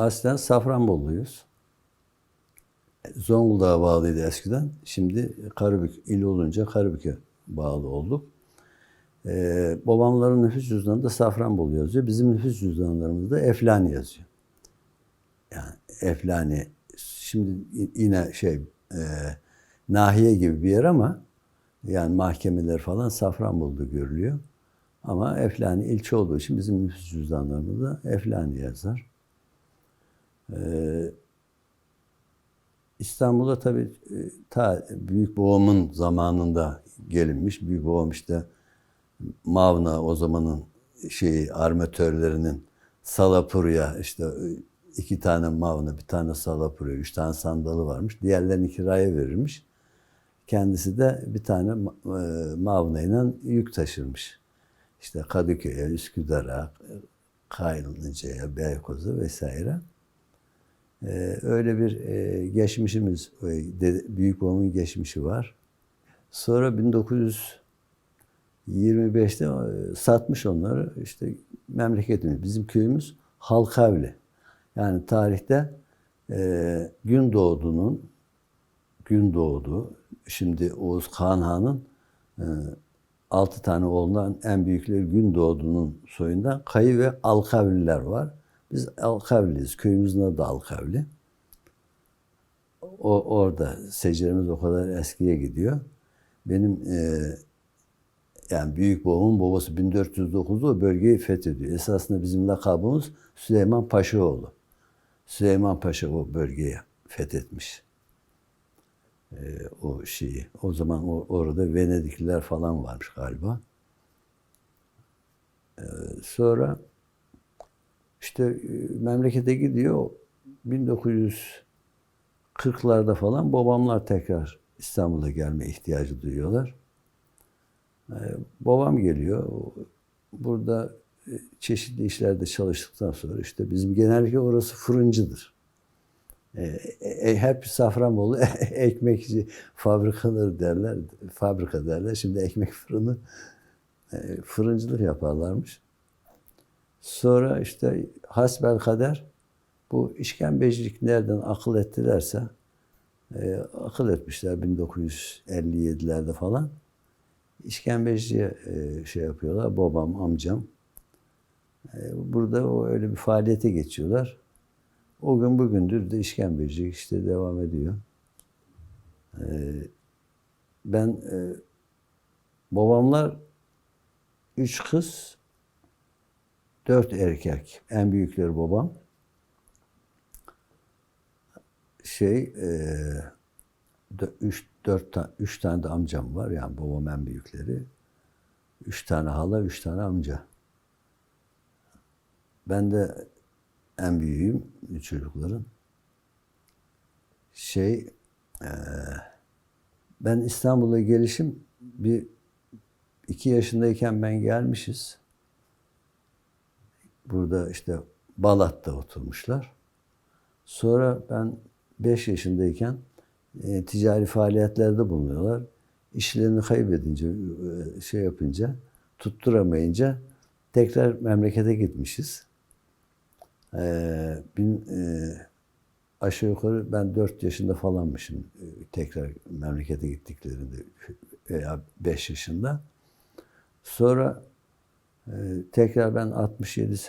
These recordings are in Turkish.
aslen Safranboluyuz. Zonguldak'a bağlıydı eskiden. Şimdi Karabük il olunca Karabük'e bağlı olduk. Babamların nüfus cüzdanında Safranbolu yazıyor. Bizim nüfus cüzdanlarımızda Eflani yazıyor. Yani Eflani şimdi yine nahiye gibi bir yer ama yani mahkemeler falan Safranbolu'da görülüyor. Ama Eflani ilçe olduğu için bizim nüfus cüzdanlarımızda Eflani yazar. İstanbul'a tabii ta büyük babamın zamanında gelinmiş. Büyük babam işte Mavna o zamanın armatörlerinin Salapurya işte 2 tane Mavna, bir tane Salapurya, 3 tane sandalı varmış. Diğerlerini kiraya verirmiş. Kendisi de bir tane Mavna ile yük taşırmış. İşte Kadıköy'e, Üsküdar'a, Kaynlıca'ya, Beykoz'a vesaire. Öyle bir geçmişimiz, büyük babamın geçmişi var. Sonra 1925'te satmış onları. İşte memleketimiz, bizim köyümüz Halkavli. Yani tarihte Gündoğdu, şimdi Oğuz Kağan Han'ın 6 tane oğlundan en büyükleri Gündoğdu'nun soyundan Kayı ve Alkavliler var. Biz Alkavliyiz. Köyümüzün adı Alkavli. Orada secerimiz o kadar eskiye gidiyor. Benim yani büyük babamın babası 1409'da o bölgeyi fethediyor. Esasında bizim lakabımız Süleyman Paşaoğlu. Süleyman Paşa o bölgeyi fethetmiş. O zaman orada Venedikliler falan varmış galiba. Sonra işte memlekete gidiyor. 1940'larda falan babamlar tekrar İstanbul'a gelme ihtiyacı duyuyorlar. Babam geliyor. Burada çeşitli işlerde çalıştıktan sonra işte bizim genellikle orası fırıncıdır. Hep Safranbolu ekmekçi fabrikaları derler. Fabrika derler. Şimdi ekmek fırını fırıncılık yaparlarmış. Sonra işte hasbelkader bu işkembecilik nereden akıl ettilerse akıl etmişler 1957'lerde falan. İşkembeciye yapıyorlar. Babam, amcam. Burada öyle bir faaliyete geçiyorlar. O gün bugündür de işkembecilik işte devam ediyor. Babamlar 3 kız, 4 erkek. En büyükleri babam. 3 tane de amcam var. Yani babam en büyükleri. 3 tane hala, 3 tane amca. Ben de en büyüğüm çocukların. Ben İstanbul'a gelişim 2 yaşındayken ben gelmişiz. Burada işte Balat'ta oturmuşlar. Sonra ben 5 yaşındayken ticari faaliyetlerde bulunuyorlar. İşlerini kaybedince, tutturamayınca tekrar memlekete gitmişiz. Aşağı yukarı ben 4 yaşında falanmışım tekrar memlekete gittiklerinde veya 5 yaşında. Sonra tekrar ben 65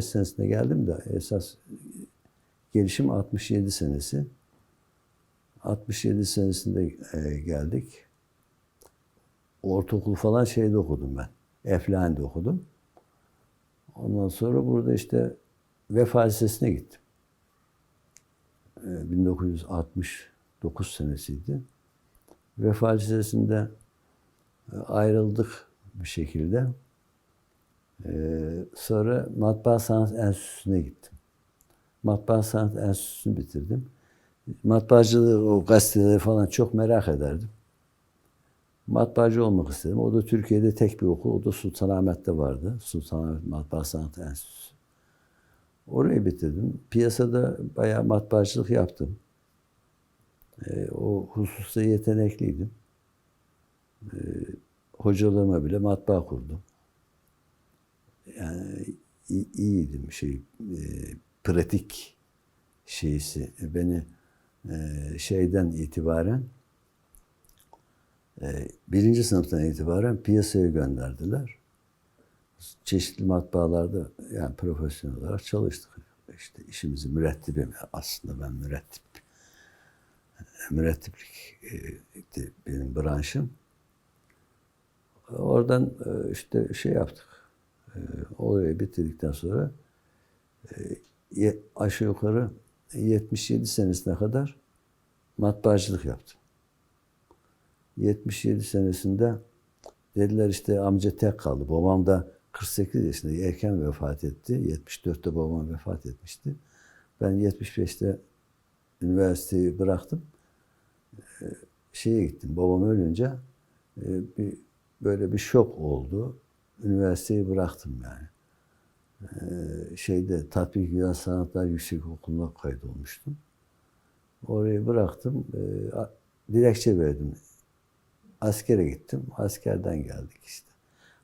senesinde geldim de esas gelişim 67 senesi. 67 senesinde geldik. Ortaokul falan okudum ben. Eflani'de okudum. Ondan sonra burada işte Vefa Lisesi'ne gittim. 1969 senesiydi. Vefa Lisesi'nde ayrıldık bir şekilde. Sonra Matbaa Sanat Enstitüsü'ne gittim. Matbaa Sanat Enstitüsü'nü bitirdim. Matbaacılığı, o gazeteleri falan çok merak ederdim. Matbaacı olmak istedim. O da Türkiye'de tek bir okul. O da Sultanahmet'te vardı. Sultanahmet Matbaa Sanat Enstitüsü. Orayı bitirdim. Piyasada bayağı matbaacılık yaptım. O hususta yetenekliydim. Hocalarıma bile matbaa kurdum. Yani iyiydim. pratik şeysi. Beni şeyden itibaren birinci sınıftan itibaren piyasaya gönderdiler. Çeşitli matbaalarda yani profesyonel olarak çalıştık. İşte işimizi mürettibim aslında ben mürettiplik benim branşım. Oradan işte şey yaptık. Orayı bitirdikten sonra aşağı yukarı 77 senesine kadar matbaacılık yaptım. 77 senesinde dediler işte amca tek kaldı. Babam da 48 yaşında erken vefat etti. 74'te babam vefat etmişti. Ben 75'te üniversiteyi bıraktım. Şeye gittim. Babam ölünce böyle bir şok oldu. Üniversiteyi bıraktım yani. Tatbik Güzel Sanatlar Yüksekokulu'na kaydolmuştum. Orayı bıraktım. Dilekçe verdim. Askere gittim. Askerden geldik işte.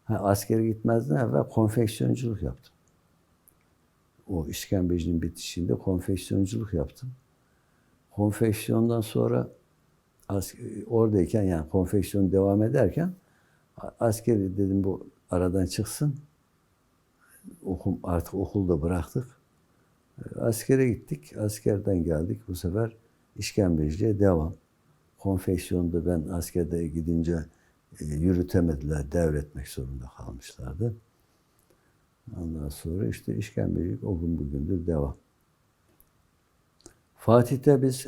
Askere gitmezden evvel konfeksiyonculuk yaptım. O işkembecinin bitişinde konfeksiyonculuk yaptım. Konfeksiyondan sonra oradayken yani konfeksiyon devam ederken askeri dedim bu aradan çıksın. Artık okulda bıraktık. Askere gittik. Askerden geldik. Bu sefer işkembeciliğe devam. Konfeksiyonda ben askerde gidince yürütemediler. Devretmek zorunda kalmışlardı. Ondan sonra işte işkembecilik o gün bugündür devam. Fatih'te biz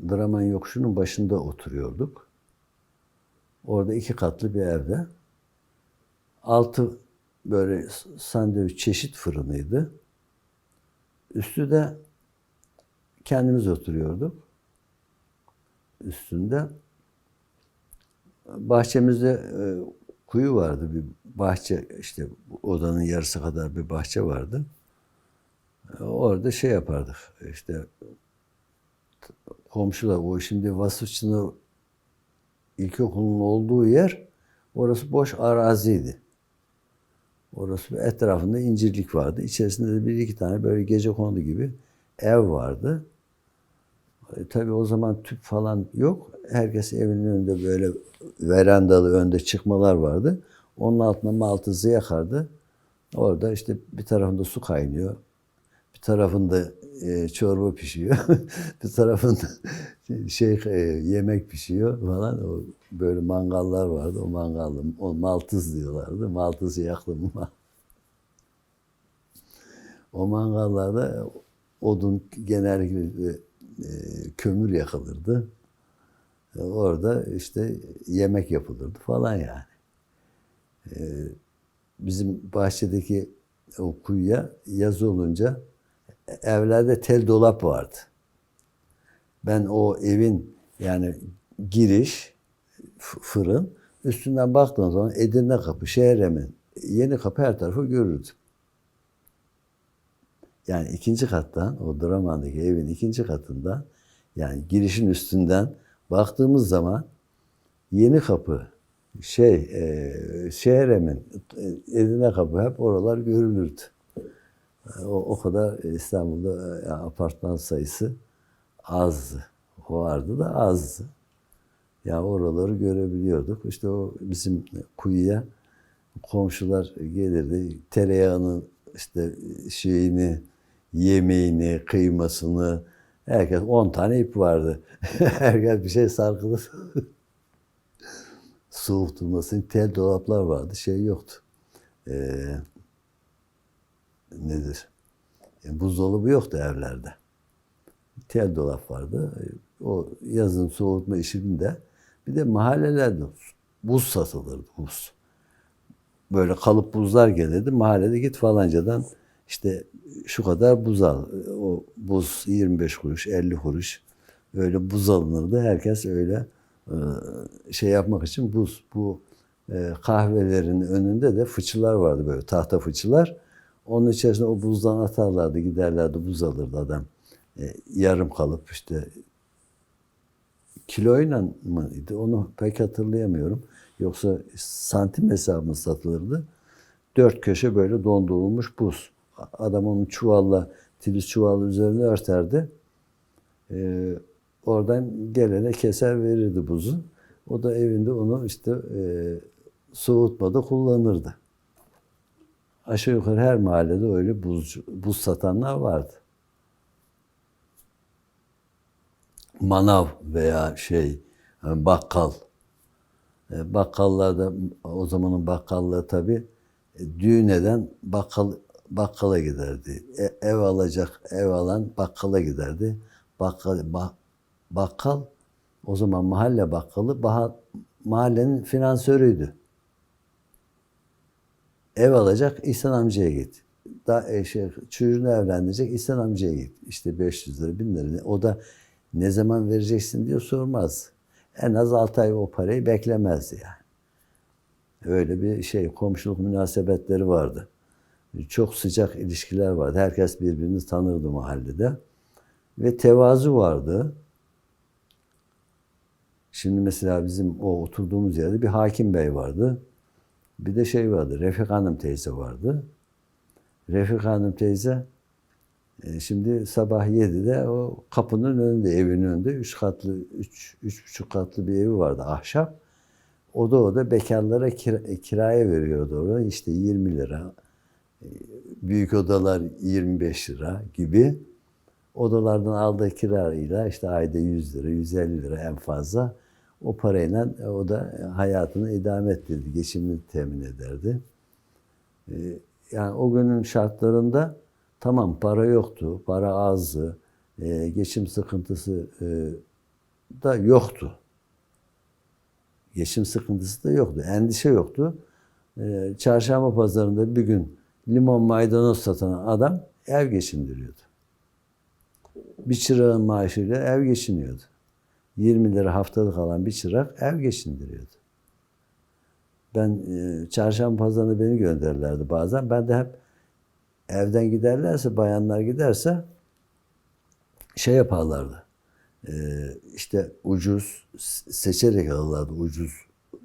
Draman yokuşunun başında oturuyorduk. Orada 2 katlı bir evde. Altı böyle sandviç çeşit fırınıydı. Üstü de kendimiz oturuyorduk. Üstünde. Bahçemizde kuyu vardı. Bir bahçe işte odanın yarısı kadar bir bahçe vardı. Orada şey yapardık. İşte komşular o şimdi Vasıfçılar İlkokulu'nun olduğu yer orası boş araziydi. Orası etrafında incirlik vardı. İçerisinde de 1-2 tane böyle gecekondu gibi ev vardı. Tabii o zaman tüp falan yok. Herkes evinin önünde böyle verandalı önde çıkmalar vardı. Onun altına maltızı yakardı. Orada işte bir tarafında su kaynıyor. Bir tarafında çorba pişiyor. Bir tarafında yemek pişiyor falan. O böyle mangallar vardı. O maltız diyorlardı. Maltızı yaktım. O mangallarda odun genellikle kömür yakılırdı. Orada işte yemek yapılırdı falan yani. Bizim bahçedeki o kuyuya yaz olunca evlerde tel dolap vardı. Ben o evin yani giriş fırın üstünden baktığım zaman Edirne Kapı, Şehremin, Yeni Kapı her tarafı görürdüm. Yani 2. kattan, o Draman'daki evin 2. katından yani girişin üstünden baktığımız zaman Yeni Kapı, Şehremin, Edirne Kapı hep oralar görülürdü. O kadar İstanbul'da yani apartman sayısı azdı. Vardı da azdı. Ya oraları görebiliyorduk. İşte o bizim kuyuya komşular gelirdi. Tereyağının işte yemeğini, kıymasını herkes 10 tane ip vardı. Herkes bir şey sarkılır. Soğuk durmasın. Tel dolaplar vardı. Şey yoktu. Nedir? Buzdolabı yoktu evlerde. Tel dolap vardı. O yazın soğutma işinde bir de mahallelerde buz satılırdı. Buz. Böyle kalıp buzlar gelirdi. Mahallede git falancadan işte şu kadar buz al. O buz 25 kuruş, 50 kuruş. Öyle buz alınırdı. Herkes öyle şey yapmak için buz. Bu kahvelerin önünde de fıçılar vardı böyle tahta fıçılar. Onun içerisine o buzdan atarlardı, giderlerdi, buz alırdı adam. Yarım kalıp işte kiloyla mıydı? Onu pek hatırlayamıyorum. Yoksa santim hesabına satılırdı. 4 köşe böyle dondurulmuş buz. Adam onu çuvalla, tiliz çuvalı üzerine örterdi. Oradan gelene keser verirdi buzu. O da evinde onu işte soğutmada kullanırdı. Aşağı yukarı her mahallede öyle buz satanlar vardı. Manav veya bakkal. Bakkallarda o zamanın bakkallığı tabii düğün eden bakkala giderdi. Ev alacak, ev alan bakkala giderdi. Bakkal o zaman mahalle bakkalı mahallenin finansörüydü. Ev alacak, İhsan amcaya git. Çocuğunu evlendirecek, İhsan amcaya git. İşte 500 lira, 1000 lira. O da ne zaman vereceksin diye sormaz. En az 6 ay o parayı beklemezdi yani. Öyle bir komşuluk münasebetleri vardı. Çok sıcak ilişkiler vardı. Herkes birbirini tanırdı mahallede. Ve tevazu vardı. Şimdi mesela bizim o oturduğumuz yerde bir hakim bey vardı. Bir de vardı, Refika Hanım teyze vardı. Refika Hanım teyze şimdi sabah 7'de o kapının önünde, evinin önünde 3,5 katlı bir evi vardı, ahşap. O da bekarlara kiraya veriyordu orada. İşte 20 lira, büyük odalar 25 lira gibi. Odalardan aldığı kirayla işte ayda 100 lira, 150 lira en fazla. O parayla o da hayatını idame ettirdi, geçimini temin ederdi. Yani o günün şartlarında tamam para yoktu, para azdı, geçim sıkıntısı da yoktu. Geçim sıkıntısı da yoktu, endişe yoktu. Çarşamba pazarında bir gün limon maydanoz satan adam ev geçindiriyordu. Bir çırağın maaşıyla ev geçiniyordu. 20 lira haftalık alan bir çırak ev geçindiriyordu. Ben çarşamba pazarına beni gönderirlerdi bazen. Ben de hep evden giderlerse, bayanlar giderse yaparlardı. İşte ucuz seçerek alırlardı, ucuz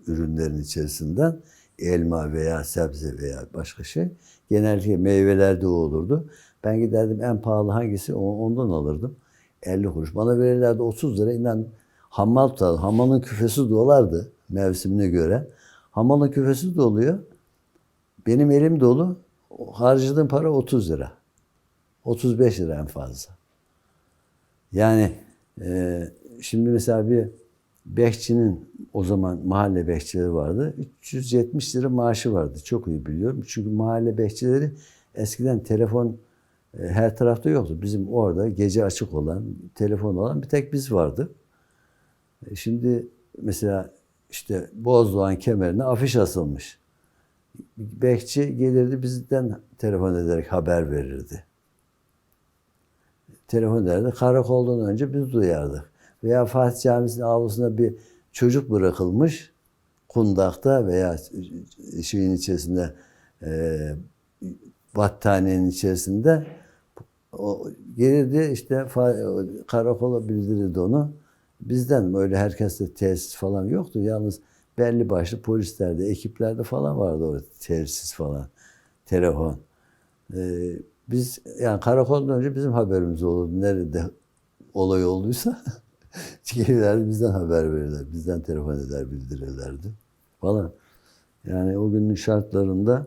ürünlerin içerisinden elma veya sebze veya başka şey. Genellikle meyvelerde o olurdu. Ben giderdim en pahalı hangisi ondan alırdım. 50 kuruş. Bana verirlerdi 30 lira. İnan hamal tutardı. Hamalın küfesi dolardı mevsimine göre. Hamalın küfesi doluyor. Benim elim dolu. Harcadığım para 30 lira. 35 lira en fazla. Yani şimdi mesela bir bekçinin, o zaman mahalle bekçileri vardı. 370 lira maaşı vardı. Çok iyi biliyorum. Çünkü mahalle bekçileri eskiden telefon her tarafta yoktu. Bizim orada gece açık olan, telefon olan bir tek biz vardı. Şimdi mesela işte Bozdoğan kemerine afiş asılmış. Bekçi gelirdi, bizden telefon ederek haber verirdi. Telefon ederdi. Karakoldan önce biz duyardık. Veya Fatih Camisi'nin avlusuna bir çocuk bırakılmış kundakta veya şeyin içerisinde battaniyenin içerisinde o gelirdi, işte karakola bildirirdi onu. Bizden böyle herkeste tesis falan yoktu. Yalnız belli başlı polislerde, ekiplerde falan vardı o tesis falan, telefon. Biz yani karakoldan önce bizim haberimiz olurdu. Nerede olay olduysa gelirlerdi, bizden haber verirler. Bizden telefon eder, bildirirlerdi falan. Yani o günün şartlarında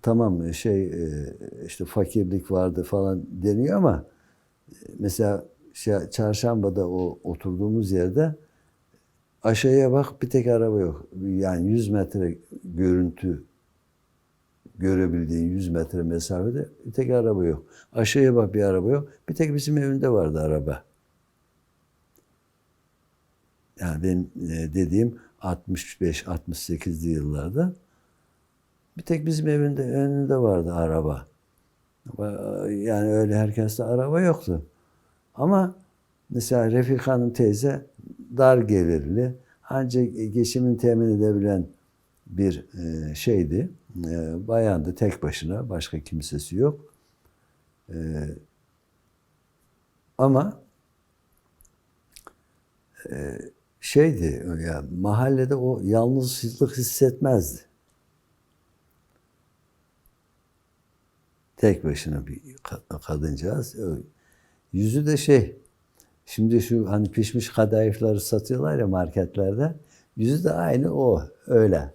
tamam işte fakirlik vardı falan deniyor ama mesela Çarşamba'da o oturduğumuz yerde aşağıya bak, bir tek araba yok. Yani 100 metre görüntü görebildiğin 100 metre mesafede bir tek araba yok. Aşağıya bak, bir araba yok. Bir tek bizim evinde vardı araba. Yani benim dediğim 65-68'li yıllarda bir tek bizim önünde vardı araba. Yani öyle herkeste araba yoktu. Ama mesela Refika Hanım teyze dar gelirli, ancak geçimini temin edebilen bir şeydi. Bayandı, tek başına, başka kimsesi yok. Ama ya mahallede o yalnızlık hissetmezdi. Tek başına bir kadıncağız. Yüzü de şimdi şu hani pişmiş kadayıfları satıyorlar ya marketlerde. Yüzü de aynı o, öyle.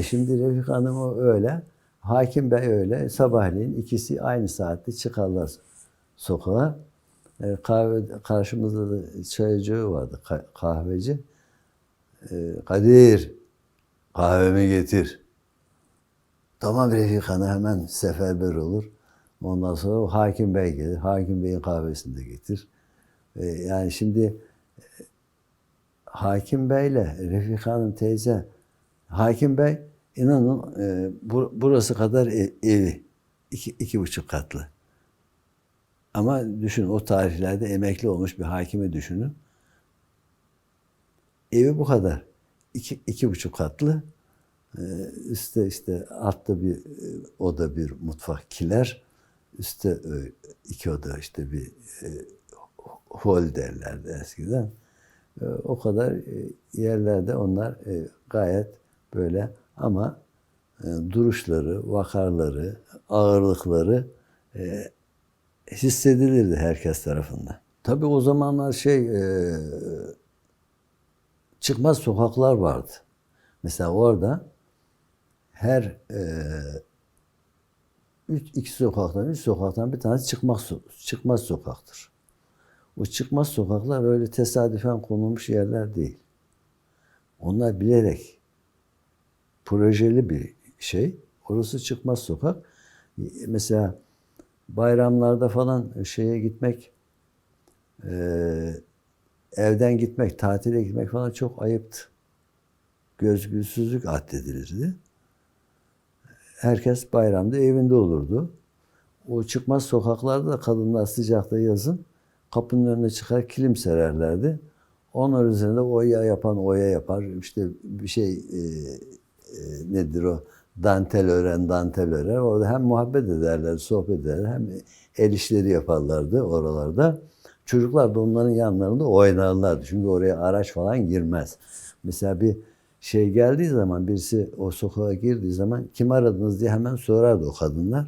Şimdi Refika Hanım o öyle. Hakim Bey öyle. Sabahleyin ikisi aynı saatte çıkarlar sokağa. Karşımızda da çaycı vardı, kahveci. Kadir, kahvemi getir. Tamam Refika Hanım hemen seferber olur. Ondan sonra Hakim Bey gelir. Hakim Bey'in kahvesini de getir. Yani şimdi Hakim Bey'le Refika Hanım teyze, Hakim Bey inanın burası kadar evi. 2,5 katlı. Ama düşünün o tarihlerde emekli olmuş bir hakimi düşünün. Evi bu kadar. 2,5 katlı. Üstte işte altta bir oda, bir mutfak, kiler. Üstte 2 oda işte bir hol derlerdi eskiden. O kadar yerlerde onlar gayet böyle ama duruşları, vakarları, ağırlıkları hissedilirdi herkes tarafından. Tabii o zamanlar çıkmaz sokaklar vardı. Mesela orada her üç sokaktan bir tanesi çıkmaz sokaktır. O çıkmaz sokaklar öyle tesadüfen konulmuş yerler değil. Onlar bilerek projeli bir şey. Orası çıkmaz sokak. Mesela bayramlarda falan şeye gitmek, evden gitmek, tatile gitmek falan çok ayıptı. Gözgüsüzlük addedilirdi. Herkes bayramda evinde olurdu. O çıkmaz sokaklarda da kadınlar sıcakta yazın kapının önüne çıkar kilim sererlerdi. Onlar üzerinde oya yapan oya yapar. İşte bir nedir o? Dantel örer. Orada hem muhabbet ederler, sohbet ederler hem el işleri yaparlardı oralarda. Çocuklar da onların yanlarında oynarlardı. Çünkü oraya araç falan girmez. Mesela bir geldiği zaman birisi o sokağa girdiği zaman kim aradınız diye hemen sorardı o kadınlar.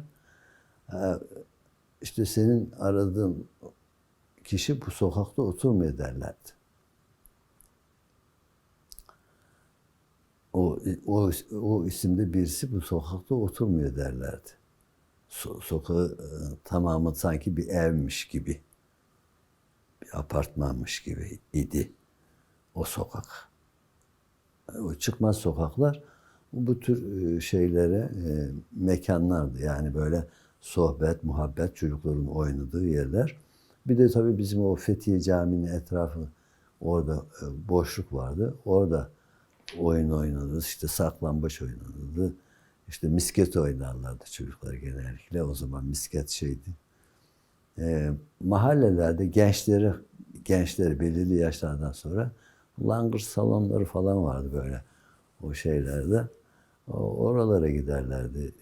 İşte senin aradığın kişi bu sokakta oturmuyor derlerdi. O isimde birisi bu sokakta oturmuyor derlerdi. Sokağı tamamı sanki bir evmiş gibi, bir apartmanmış gibi idi o sokak. O çıkmaz sokaklar bu tür mekanlardı. Yani böyle sohbet, muhabbet, çocukların oynadığı yerler. Bir de tabii bizim o Fethiye Camii'nin etrafı orada boşluk vardı. Orada oyun oynanırdı. İşte saklambaç oynanırdı. İşte misket oynarlardı çocuklar genellikle. O zaman misket şeydi. Mahallelerde gençleri belirli yaşlardan sonra langırt salonları falan vardı böyle o şeylerde. Oralara giderlerdi.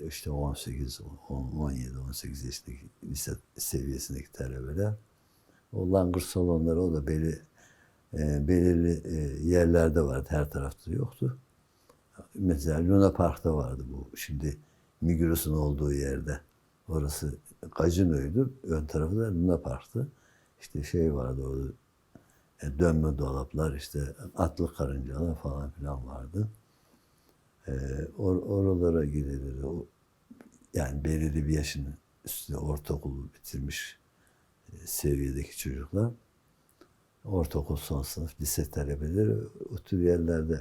İşte 18, 17, 18 yaşındaki lise seviyesindeki talebeler. O langırt salonları o da belirli yerlerde vardı. Her tarafta yoktu. Mesela Luna Park'ta vardı bu. Şimdi Migros'un olduğu yerde. Orası Gacino'ydu. Ön tarafı da Luna Park'tı. İşte vardı orada. Dönme dolaplar, işte atlı karıncalar falan filan vardı. Oralara gidilirdi. Yani belirli bir yaşın üstünde ortaokulu bitirmiş seviyedeki çocuklar. Ortaokul son sınıf, lise talebeleri o tür yerlerde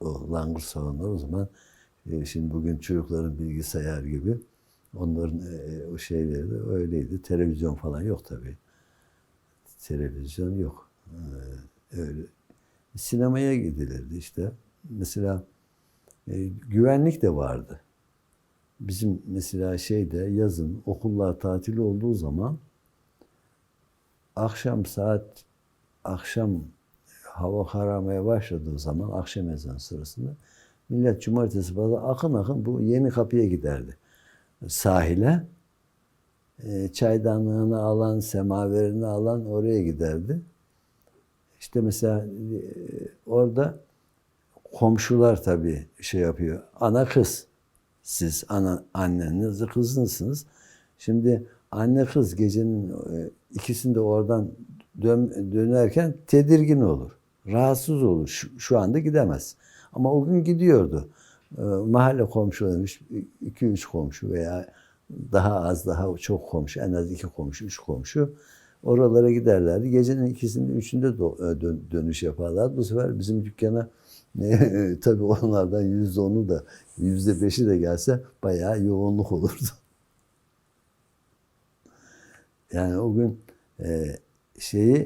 o langırt salonları o zaman şimdi bugün çocukların bilgisayar gibi onların o şeyleri de öyleydi. Televizyon falan yok tabii. Televizyon yok. Öyle. Sinemaya gidilirdi işte. Mesela güvenlik de vardı. Bizim mesela yazın okullar tatil olduğu zaman akşam hava kararmaya başladığı zaman akşam ezanı sırasında millet cumartesi pazar akın bu Yeni Kapı'ya giderdi. Sahile çaydanlığını alan, semaverini alan oraya giderdi. İşte mesela orada komşular tabii yapıyor. Ana kız. Siz anneniz kızınızsınız. Şimdi anne kız gecenin ikisinde oradan dönerken tedirgin olur. Rahatsız olur. Şu anda gidemez. Ama o gün gidiyordu. Mahalle komşularıymış, 2-3 komşu veya daha az, daha çok komşu, en az 2 komşu, 3 komşu oralara giderlerdi. Gecenin ikisinde, üçünde dönüş yaparlardı. Bu sefer bizim dükkana tabii onlardan %10'u da %5'i de gelse bayağı yoğunluk olurdu. Yani o gün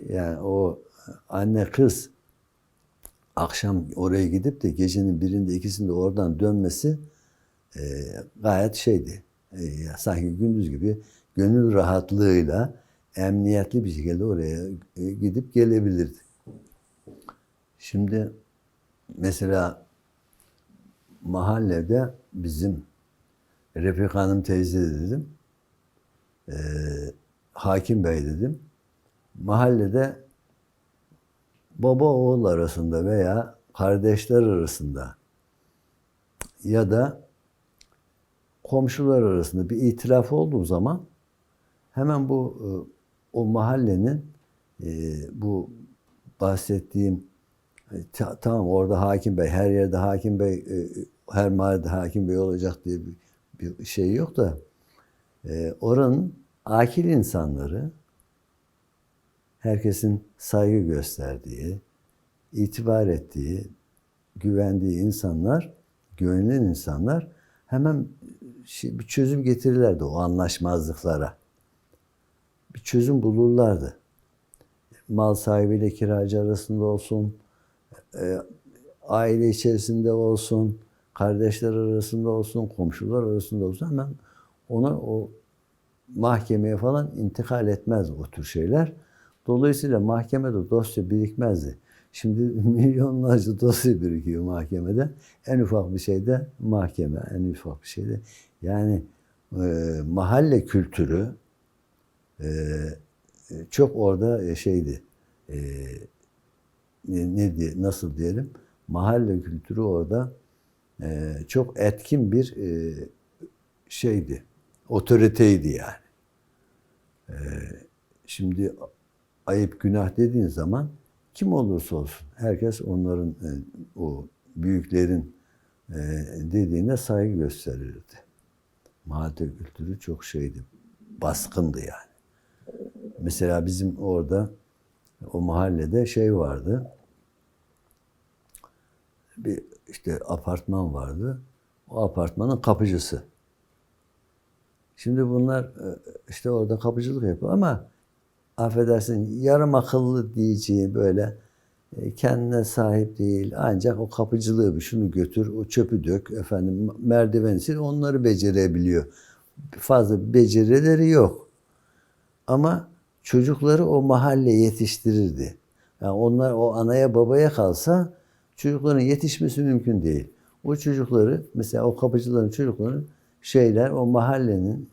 yani o anne kız akşam oraya gidip de gecenin birinde ikisinde oradan dönmesi gayet şeydi. Sanki gündüz gibi gönül rahatlığıyla emniyetli bir şekilde oraya gidip gelebilirdi. Şimdi mesela mahallede bizim Refika Hanım teyze dedim. Hakim Bey dedim. Mahallede baba oğul arasında veya kardeşler arasında ya da komşular arasında bir itilaf olduğu zaman hemen o mahallenin bu bahsettiğim tamam orada Hakim Bey, her yerde Hakim Bey, her mahallede Hakim Bey olacak diye bir şey yok da oranın akil insanları, herkesin saygı gösterdiği, itibar ettiği, güvendiği insanlar, güvenilen insanlar hemen bir çözüm getirirlerdi o anlaşmazlıklara. Bir çözüm bulurlardı. Mal sahibiyle kiracı arasında olsun, aile içerisinde olsun, kardeşler arasında olsun, komşular arasında olsun hemen ona o mahkemeye falan intikal etmez o tür şeyler. Dolayısıyla mahkemede dosya birikmezdi. Şimdi milyonlarca dosya birikiyor mahkemede. En ufak bir şeyde mahkeme, en ufak bir şeyde. Yani mahalle kültürü çok orada şeydi. Nasıl diyelim? Mahalle kültürü orada çok etkin bir şeydi. Otoriteydi yani. Şimdi ayıp günah dediğin zaman kim olursa olsun herkes onların o büyüklerin dediğine saygı gösterirdi. Mahalle kültürü çok şeydi, baskındı yani. Mesela bizim orada o mahallede şey vardı. Bir işte apartman vardı. O apartmanın kapıcısı. Şimdi bunlar işte orada kapıcılık yapıyor ama affedersin yarım akıllı diyeceği böyle kendine sahip değil. Ancak o kapıcılığı şunu götür, o çöpü dök, efendim merdiveni sil, onları becerebiliyor. Fazla becerileri yok. Ama çocukları o mahalle yetiştirirdi. Yani onlar o anaya babaya kalsa çocukların yetişmesi mümkün değil. O çocukları mesela o kapıcıların çocukları o mahallenin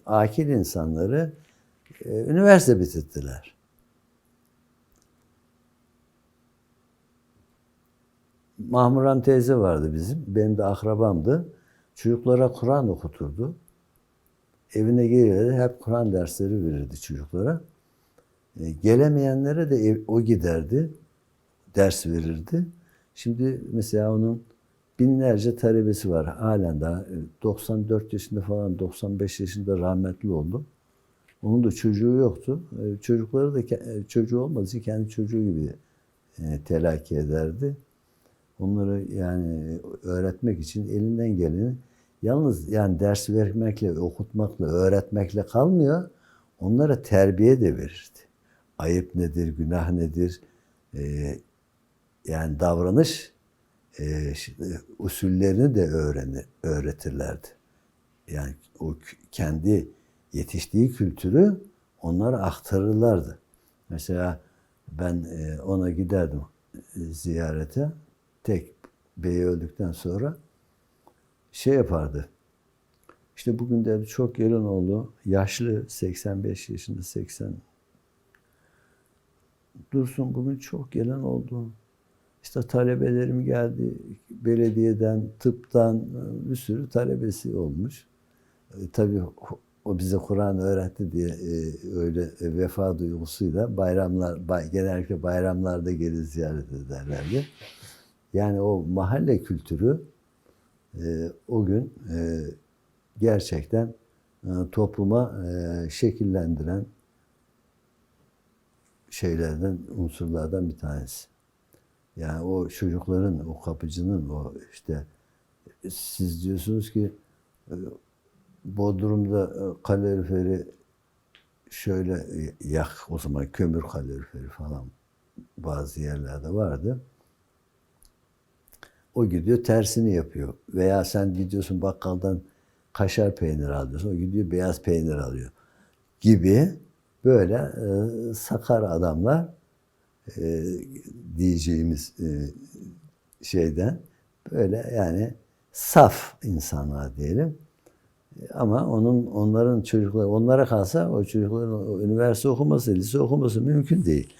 akil insanları üniversite bitirdiler. Mahmuran teyze vardı bizim. Benim de akrabamdı. Çocuklara Kur'an okuturdu. Evine gelirdi. Hep Kur'an dersleri verirdi çocuklara. Gelemeyenlere de o giderdi. Ders verirdi. Şimdi mesela onun binlerce talebesi var. Halen daha 94 yaşında falan 95 yaşında rahmetli oldu. Onun da çocuğu yoktu. Çocukları da çocuğu olmadığı için kendi çocuğu gibi telakki ederdi. Onları yani öğretmek için elinden geleni yalnız yani ders vermekle, okutmakla, öğretmekle kalmıyor. Onlara terbiye de verirdi. Ayıp nedir, günah nedir? Yani davranış usullerini de öğretirlerdi. Yani o kendi yetiştiği kültürü onlara aktarırlardı. Mesela ben ona giderdim ziyarete. Tek bey öldükten sonra şey yapardı. İşte bugün de çok gelen oldu. Yaşlı 85 yaşında 80. Dursun bugün çok gelen oldu. İşte İşte talebelerim geldi. Belediyeden, tıptan bir sürü talebesi olmuş. Tabii o bize Kur'an öğretti diye öyle vefa duygusuyla genellikle bayramlarda gelir ziyaret ederlerdi. Yani o mahalle kültürü o gün gerçekten topluma şekillendiren şeylerden, unsurlardan bir tanesi. Yani o çocukların, o kapıcının, o işte siz diyorsunuz ki Bodrum'da kaloriferi şöyle yak, o zaman kömür kaloriferi falan bazı yerlerde vardı. O gidiyor tersini yapıyor. Veya sen gidiyorsun bakkaldan kaşar peyniri alıyorsun, o gidiyor beyaz peynir alıyor gibi böyle sakar adamlar diyeceğimiz şeyden böyle yani saf insanlar diyelim. Ama onların çocukları, onlara kalsa o çocukların üniversite okuması, lise okuması mümkün değil.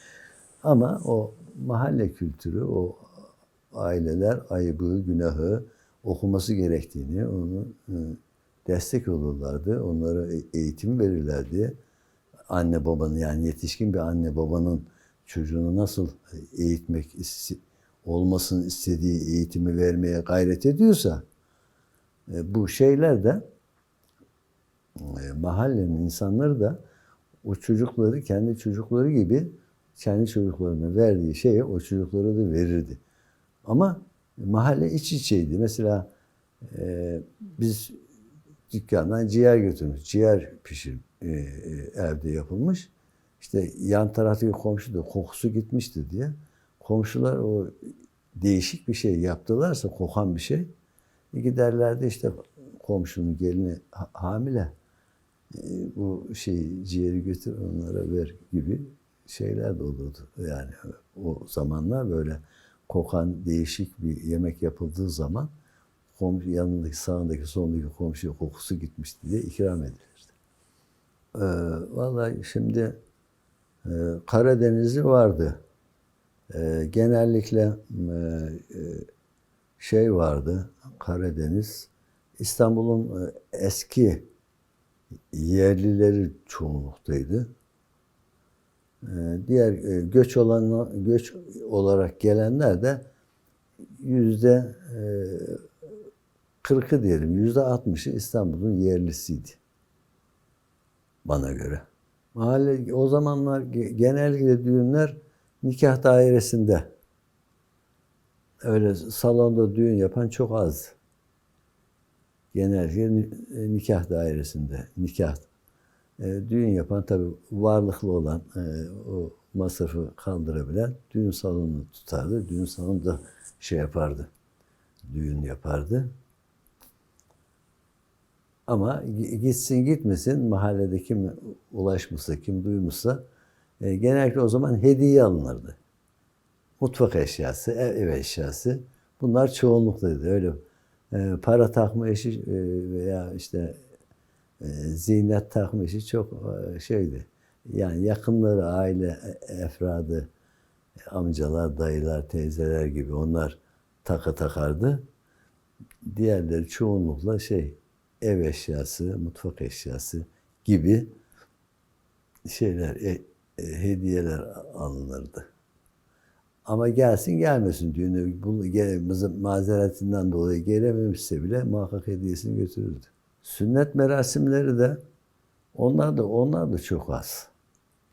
Ama o mahalle kültürü, o aileler ayıbı, günahı okuması gerektiğini, onu destek olurlardı. Onlara eğitim verirlerdi. Anne babanın yani yetişkin bir anne babanın çocuğunu nasıl eğitmek olmasını istediği eğitimi vermeye gayret ediyorsa bu şeyler de mahallenin insanları da o çocukları kendi çocukları gibi kendi çocuklarına verdiği şeyi o çocuklara da verirdi. Ama mahalle iç içeydi. Mesela biz dükkandan ciğer götürmüş. Ciğer evde yapılmış. İşte yan taraftaki komşu da kokusu gitmişti diye. Komşular o değişik bir şey yaptılarsa, kokan bir şey. Giderlerdi işte komşunun gelini hamile. Bu ciğeri götür onlara ver gibi şeyler de olurdu. Yani o zamanlar böyle kokan değişik bir yemek yapıldığı zaman yanındaki, sağındaki, solundaki komşuya kokusu gitmişti diye ikram edilirdi. Vallahi şimdi Karadenizli vardı. Genellikle vardı, Karadeniz. İstanbul'un eski yerlileri çoğunluktaydı. Diğer göç olarak gelenler de %40'ı diyelim, %60'ı İstanbul'un yerlisiydi bana göre. Mahalle o zamanlar genellikle düğünler nikah dairesinde. Öyle salonda düğün yapan çok az. Genellikle nikah dairesinde düğün yapan tabii varlıklı olan o masrafı kaldırabilen düğün salonunu tutardı. Düğün salonunda yapardı. Düğün yapardı. Ama gitsin gitmesin mahallede kim ulaşmışsa, kim duymuşsa genellikle o zaman hediye alınırdı. Mutfak eşyası, ev eşyası bunlar çoğunluktaydı. Öyle para takma işi veya işte ziynet takma işi çok şeydi. Yani yakınları, aile efradı, amcalar, dayılar, teyzeler gibi onlar takardı. Diğerleri çoğunlukla ev eşyası, mutfak eşyası gibi hediyeler alınırdı. Ama gelsin gelmesin düğüne mazeretinden dolayı gelememişse bile muhakkak hediyesini götürürdü. Sünnet merasimleri de onlar da çok az.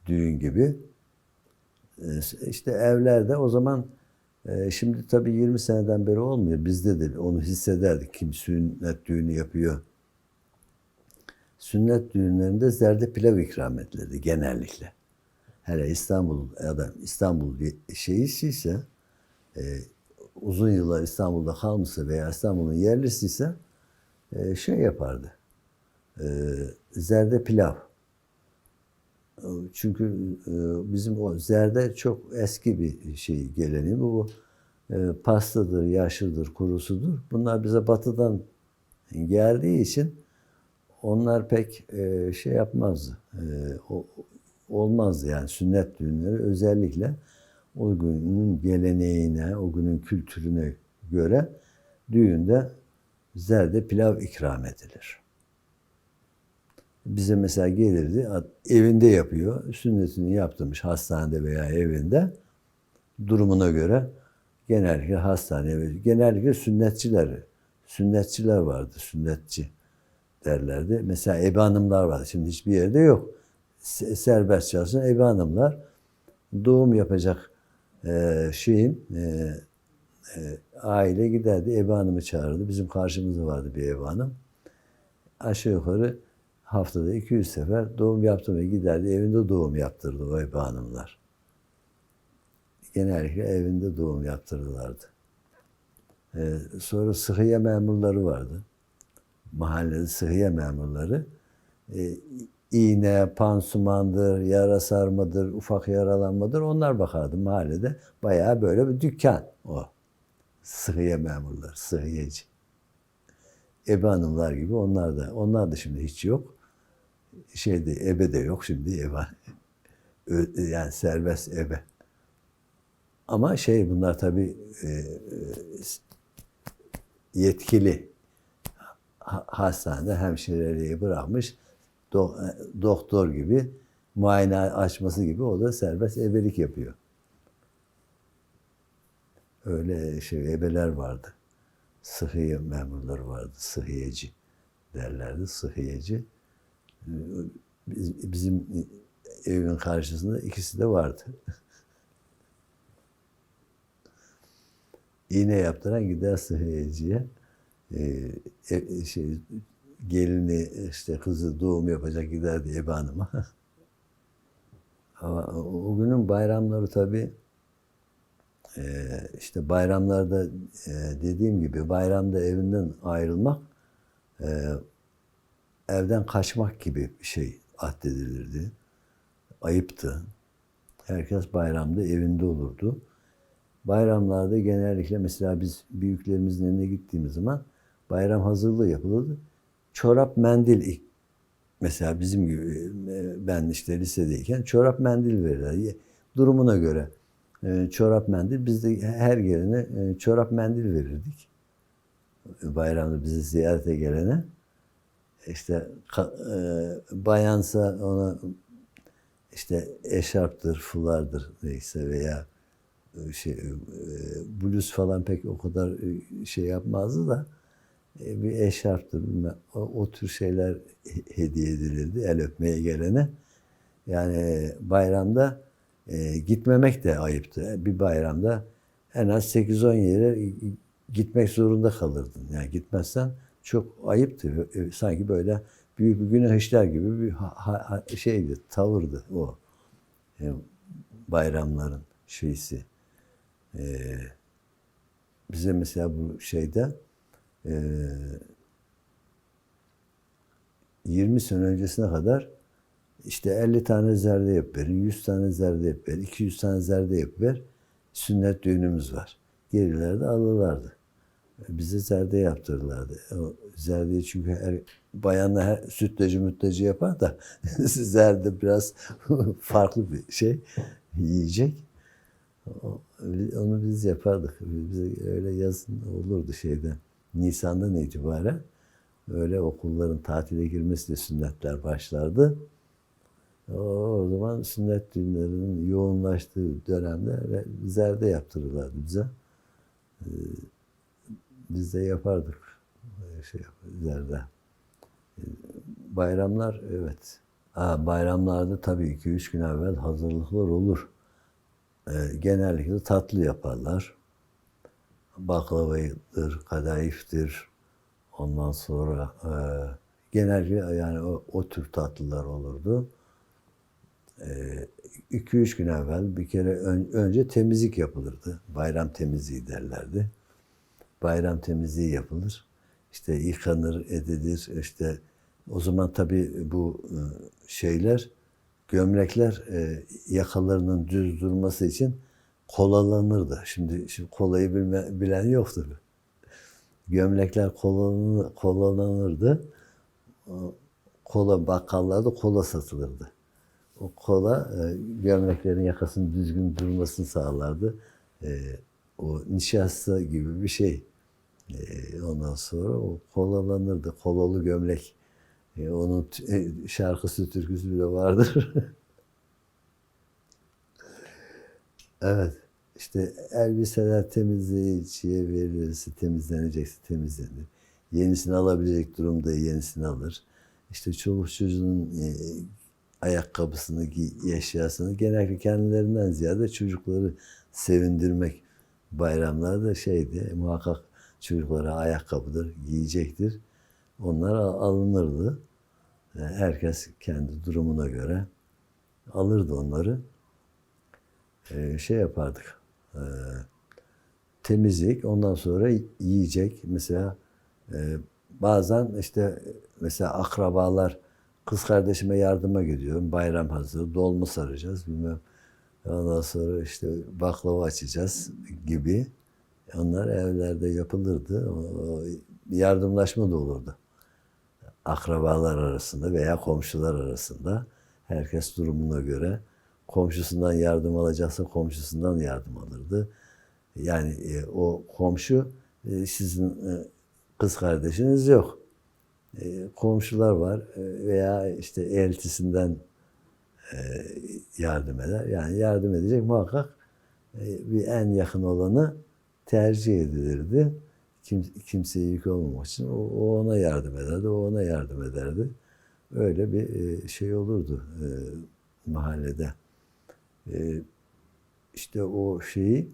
Düğün gibi. İşte evlerde o zaman şimdi tabii 20 seneden beri olmuyor. Bizde de onu hissederdik. Kim sünnet düğünü yapıyor. Sünnet düğünlerinde zerde pilav ikram edilirdi genellikle. Hele İstanbul ise uzun yıllar İstanbul'da kalmışsa veya İstanbul'un yerlisiyse yapardı. Zerde pilav. Çünkü bizim o zerde çok eski bir geleneği. Bu pastadır, yaşlıdır, kurusudur. Bunlar bize batıdan geldiği için onlar pek yapmazdı. Olmazdı yani sünnet düğünleri özellikle o günün geleneğine, o günün kültürüne göre düğünde zerde pilav ikram edilir. Bize mesela gelirdi, evinde yapıyor, sünnetini yaptırmış hastanede veya evinde, durumuna göre genellikle hastane, genellikle sünnetçiler vardı, sünnetçi derlerdi. Mesela ebe hanımlar vardı, şimdi hiçbir yerde yok. Serbest çalışan ebe hanımlar, doğum yapacak aile giderdi, ebe hanımı çağırdı. Bizim karşımızda vardı bir ebe hanım. Aşağı yukarı haftada 200 sefer doğum yaptırmaya giderdi. Evinde doğum yaptırdı o ebe hanımlar. Genellikle evinde doğum yaptırırlardı. Sonra sıhhiye memurları vardı. Mahallede sıhhiye memurları. İğne, pansumandır, yara sarmadır, ufak yaralanmadır, onlar bakardı mahallede. Bayağı böyle bir dükkan o. Sıhhiye memurları, sıhhiyeci. Ebe hanımlar gibi onlar da. Onlar da şimdi hiç yok. Ebe de yok şimdi ebe. Yani serbest ebe. Ama bunlar tabii yetkili hastanede hemşireliği bırakmış, doktor gibi, muayene açması gibi o da serbest ebelik yapıyor. Öyle ebeler vardı. Sıhhiye memurları vardı. Sıhhiyeci derlerdi. Sıhhiyeci. Bizim evin karşısında ikisi de vardı. İğne yaptıran gider sıhhiyeciye. Gelini, kızı doğum yapacak giderdi ebe hanıma. Ama o günün bayramları tabii, bayramlarda dediğim gibi, bayramda evinden ayrılmak evden kaçmak gibi bir şey addedilirdi. Ayıptı. Herkes bayramda evinde olurdu. Bayramlarda genellikle mesela biz büyüklerimizin evine gittiğimiz zaman bayram hazırlığı yapılırdı. Çorap mendil, mesela bizim gibi, ben lisedeyken çorap mendil verirler. Durumuna göre çorap mendil, biz de her gelene çorap mendil verirdik. Bayramda bizi ziyarete gelene. Bayansa ona eşarptır, fulardır neyse, veya bluz falan pek o kadar yapmazdı da bir eşarptır, o tür şeyler hediye edilirdi el öpmeye gelene. Yani bayramda gitmemek de ayıptı. Bir bayramda en az 8-10 yere gitmek zorunda kalırdın. Yani gitmezsen çok ayıptı. Sanki böyle büyük bir günah işler gibi bir tavırdı o. Bayramların şeysi. Bize mesela bu 20 sene öncesine kadar 50 tane zerde yapıverin, 100 tane zerde yapıverin, 200 tane zerde yapıver, sünnet düğünümüz var. Gerilerde alırlardı. Bize zerde yaptırırlardı. O zerdeyi çünkü bayanlar sütlacı mütlacı yapar da zerde biraz farklı bir yiyecek. Onu biz yapardık. Bize öyle yazın olurdu Nisan'dan itibaren. Öyle okulların tatile girmesiyle sünnetler başlardı. O zaman sünnet düğünlerinin yoğunlaştığı dönemde zerde yaptırırlardı bize. Biz de yapardık zerde. Bayramlar, evet. Bayramlarda tabii 2-3 gün evvel hazırlıklar olur. Genellikle tatlı yaparlar. Baklavaydır, kadayıftır. Ondan sonra genellikle yani o tür tatlılar olurdu. 2-3 gün evvel bir kere önce temizlik yapılırdı. Bayram temizliği derlerdi. Bayram temizliği yapılır. Yıkanır, edilir. O zaman tabii bu gömlekler yakalarının düz durması için kolalanırdı. Şimdi kolayı bilen yoktur. Gömlekler kolalanırdı. Bakkallarda kola satılırdı. o kola gömleklerin yakasının düzgün durmasını sağlardı. O nişasta gibi bir şey. Ondan sonra o kolalanırdı. Kolalı gömlek. Onun şarkısı, türküsü bile vardır. Evet. İşte elbiseler temizleyiciye verilirse temizlenecekse temizlenir. Yenisini alabilecek durumda yenisini alır. İşte çoluk çocuğun ayakkabısını, eşyasını genellikle kendilerinden ziyade çocukları sevindirmek bayramlarda şeydi, muhakkak çocuklara ayakkabıdır, giyecektir. Onlar alınırdı. Herkes kendi durumuna göre alırdı onları. Şey yapardık. Temizlik, ondan sonra yiyecek. Mesela bazen işte mesela akrabalar kız kardeşime yardıma gidiyorum. Bayram hazırı, dolma saracağız bilmem. Ondan sonra işte baklava açacağız gibi. Onlar evlerde yapılırdı. Yardımlaşma da olurdu. Akrabalar arasında veya komşular arasında herkes durumuna göre komşusundan yardım alacaksa komşusundan yardım alırdı. Yani o komşu sizin kız kardeşiniz yok. Komşular var veya işte eltisinden yardım eder. Yani yardım edecek muhakkak bir en yakın olanı tercih edilirdi. Kimseye yük olmamak için o ona yardım ederdi, o ona yardım ederdi. Öyle bir şey olurdu mahallede. İşte o şeyi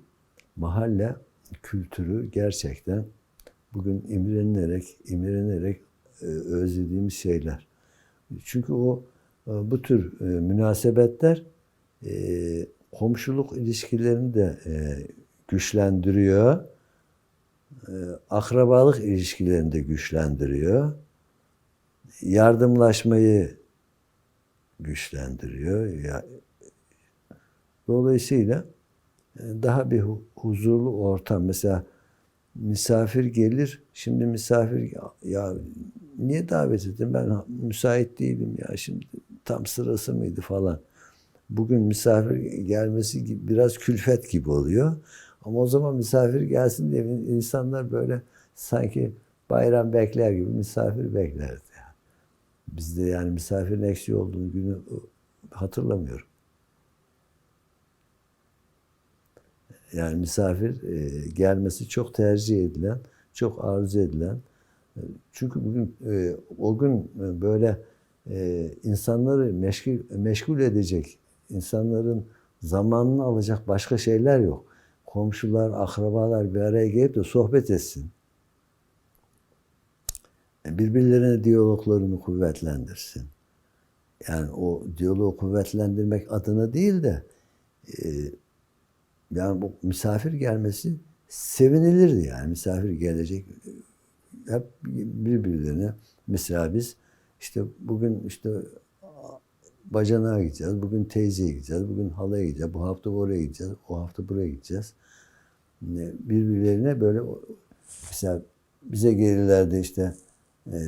mahalle kültürü gerçekten bugün imrenilerek özlediğimiz şeyler. Çünkü bu tür münasebetler komşuluk ilişkilerini de güçlendiriyor. Akrabalık ilişkilerini de güçlendiriyor. Yardımlaşmayı güçlendiriyor. Dolayısıyla daha bir huzurlu ortam. Mesela misafir gelir. Şimdi misafir ya niye davet ettin? Ben müsait değilim ya. Şimdi tam sırası mıydı falan. Bugün misafir gelmesi biraz külfet gibi oluyor. Ama o zaman misafir gelsin diye insanlar böyle sanki bayram bekler gibi misafir beklerdi. Bizde yani misafirin eksiği olduğunu günü hatırlamıyorum. Yani misafir gelmesi çok tercih edilen, çok arzu edilen. Çünkü bugün o gün böyle insanları meşgul edecek, insanların zamanını alacak başka şeyler yok. Komşular, akrabalar bir araya gelip de sohbet etsin. Birbirlerine diyaloglarını kuvvetlendirsin. Yani o diyaloğu kuvvetlendirmek adına değil de yani bu misafir gelmesi sevinilirdi yani. Misafir gelecek. Hep birbirlerine. Mesela biz işte bugün işte bacanağa gideceğiz, bugün teyzeye gideceğiz, bugün halaya gideceğiz, bu hafta oraya gideceğiz, o hafta buraya gideceğiz. Birbirlerine böyle mesela bize gelirlerdi işte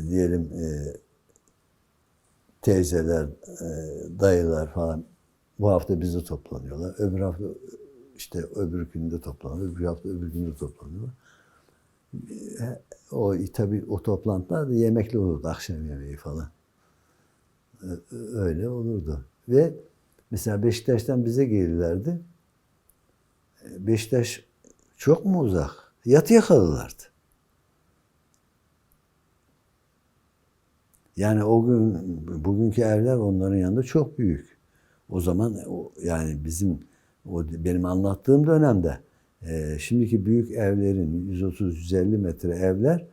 diyelim teyzeler, dayılar falan bu hafta bizi toplanıyorlar. Öbür hafta işte öbür günde toplanıyor, öbür hafta öbür günde toplanıyorlar. Tabii o toplantılar da yemekli olurdu, akşam yemeği falan. Öyle olurdu. Ve mesela Beşiktaş'tan bize gelirlerdi. Beşiktaş çok mu uzak? Yatıyakalılardı. Yani o gün bugünkü evler onların yanında çok büyük. O zaman yani benim anlattığım dönemde şimdiki büyük evlerin 130-150 metre evler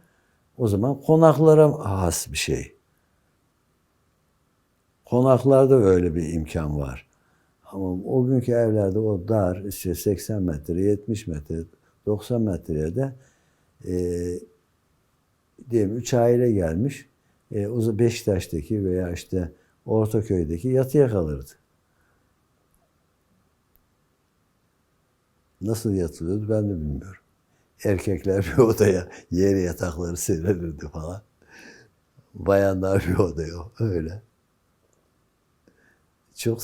o zaman konaklara has bir şey. Konaklarda öyle bir imkan var. Ama o günkü evlerde o dar işte 80 metre, 70 metre, 90 metreye de diyelim 3 aile gelmiş. O Beşiktaş'taki veya işte Ortaköy'deki yatıya kalırdı. Nasıl yatılıyordu ben de bilmiyorum. Erkekler bir odaya yere yatakları serilirdi falan. Bayanlar bir odaya öyle. çok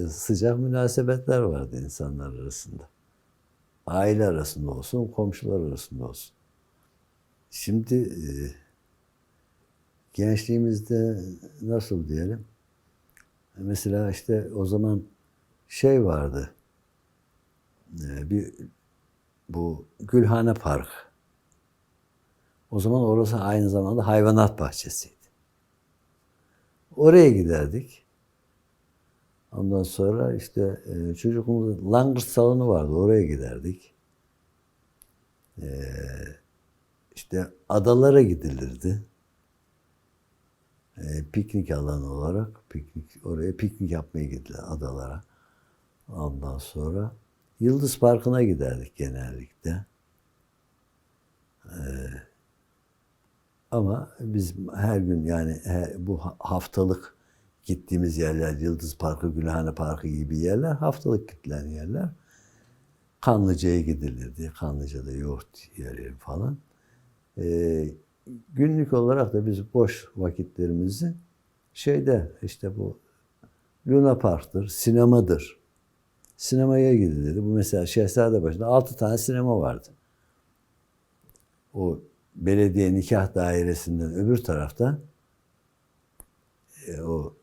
sıcak münasebetler vardı insanlar arasında. Aile arasında olsun, komşular arasında olsun. Şimdi gençliğimizde nasıl diyelim? Mesela işte o zaman şey vardı. Bir bu Gülhane Park. O zaman orası aynı zamanda hayvanat bahçesiydi. Oraya giderdik. Ondan sonra işte çocukluğumuzda langırt salonu vardı. Oraya giderdik. İşte adalara gidilirdi. Piknik alanı olarak oraya piknik yapmaya gidilir adalara. Ondan sonra Yıldız Parkı'na giderdik genellikle. Ama biz her gün yani bu haftalık gittiğimiz yerler, Yıldız Parkı, Gülhane Parkı gibi yerler, haftalık gidilen yerler. Kanlıca'ya gidilirdi. Kanlıca'da yoğurt yerim falan. Günlük olarak da biz boş vakitlerimizi şeyde işte bu Luna Park'tır, sinemadır. Sinemaya gidilirdi. Bu mesela Şehzadebaşı'nda 6 tane sinema vardı. O belediye nikah dairesinden öbür tarafta o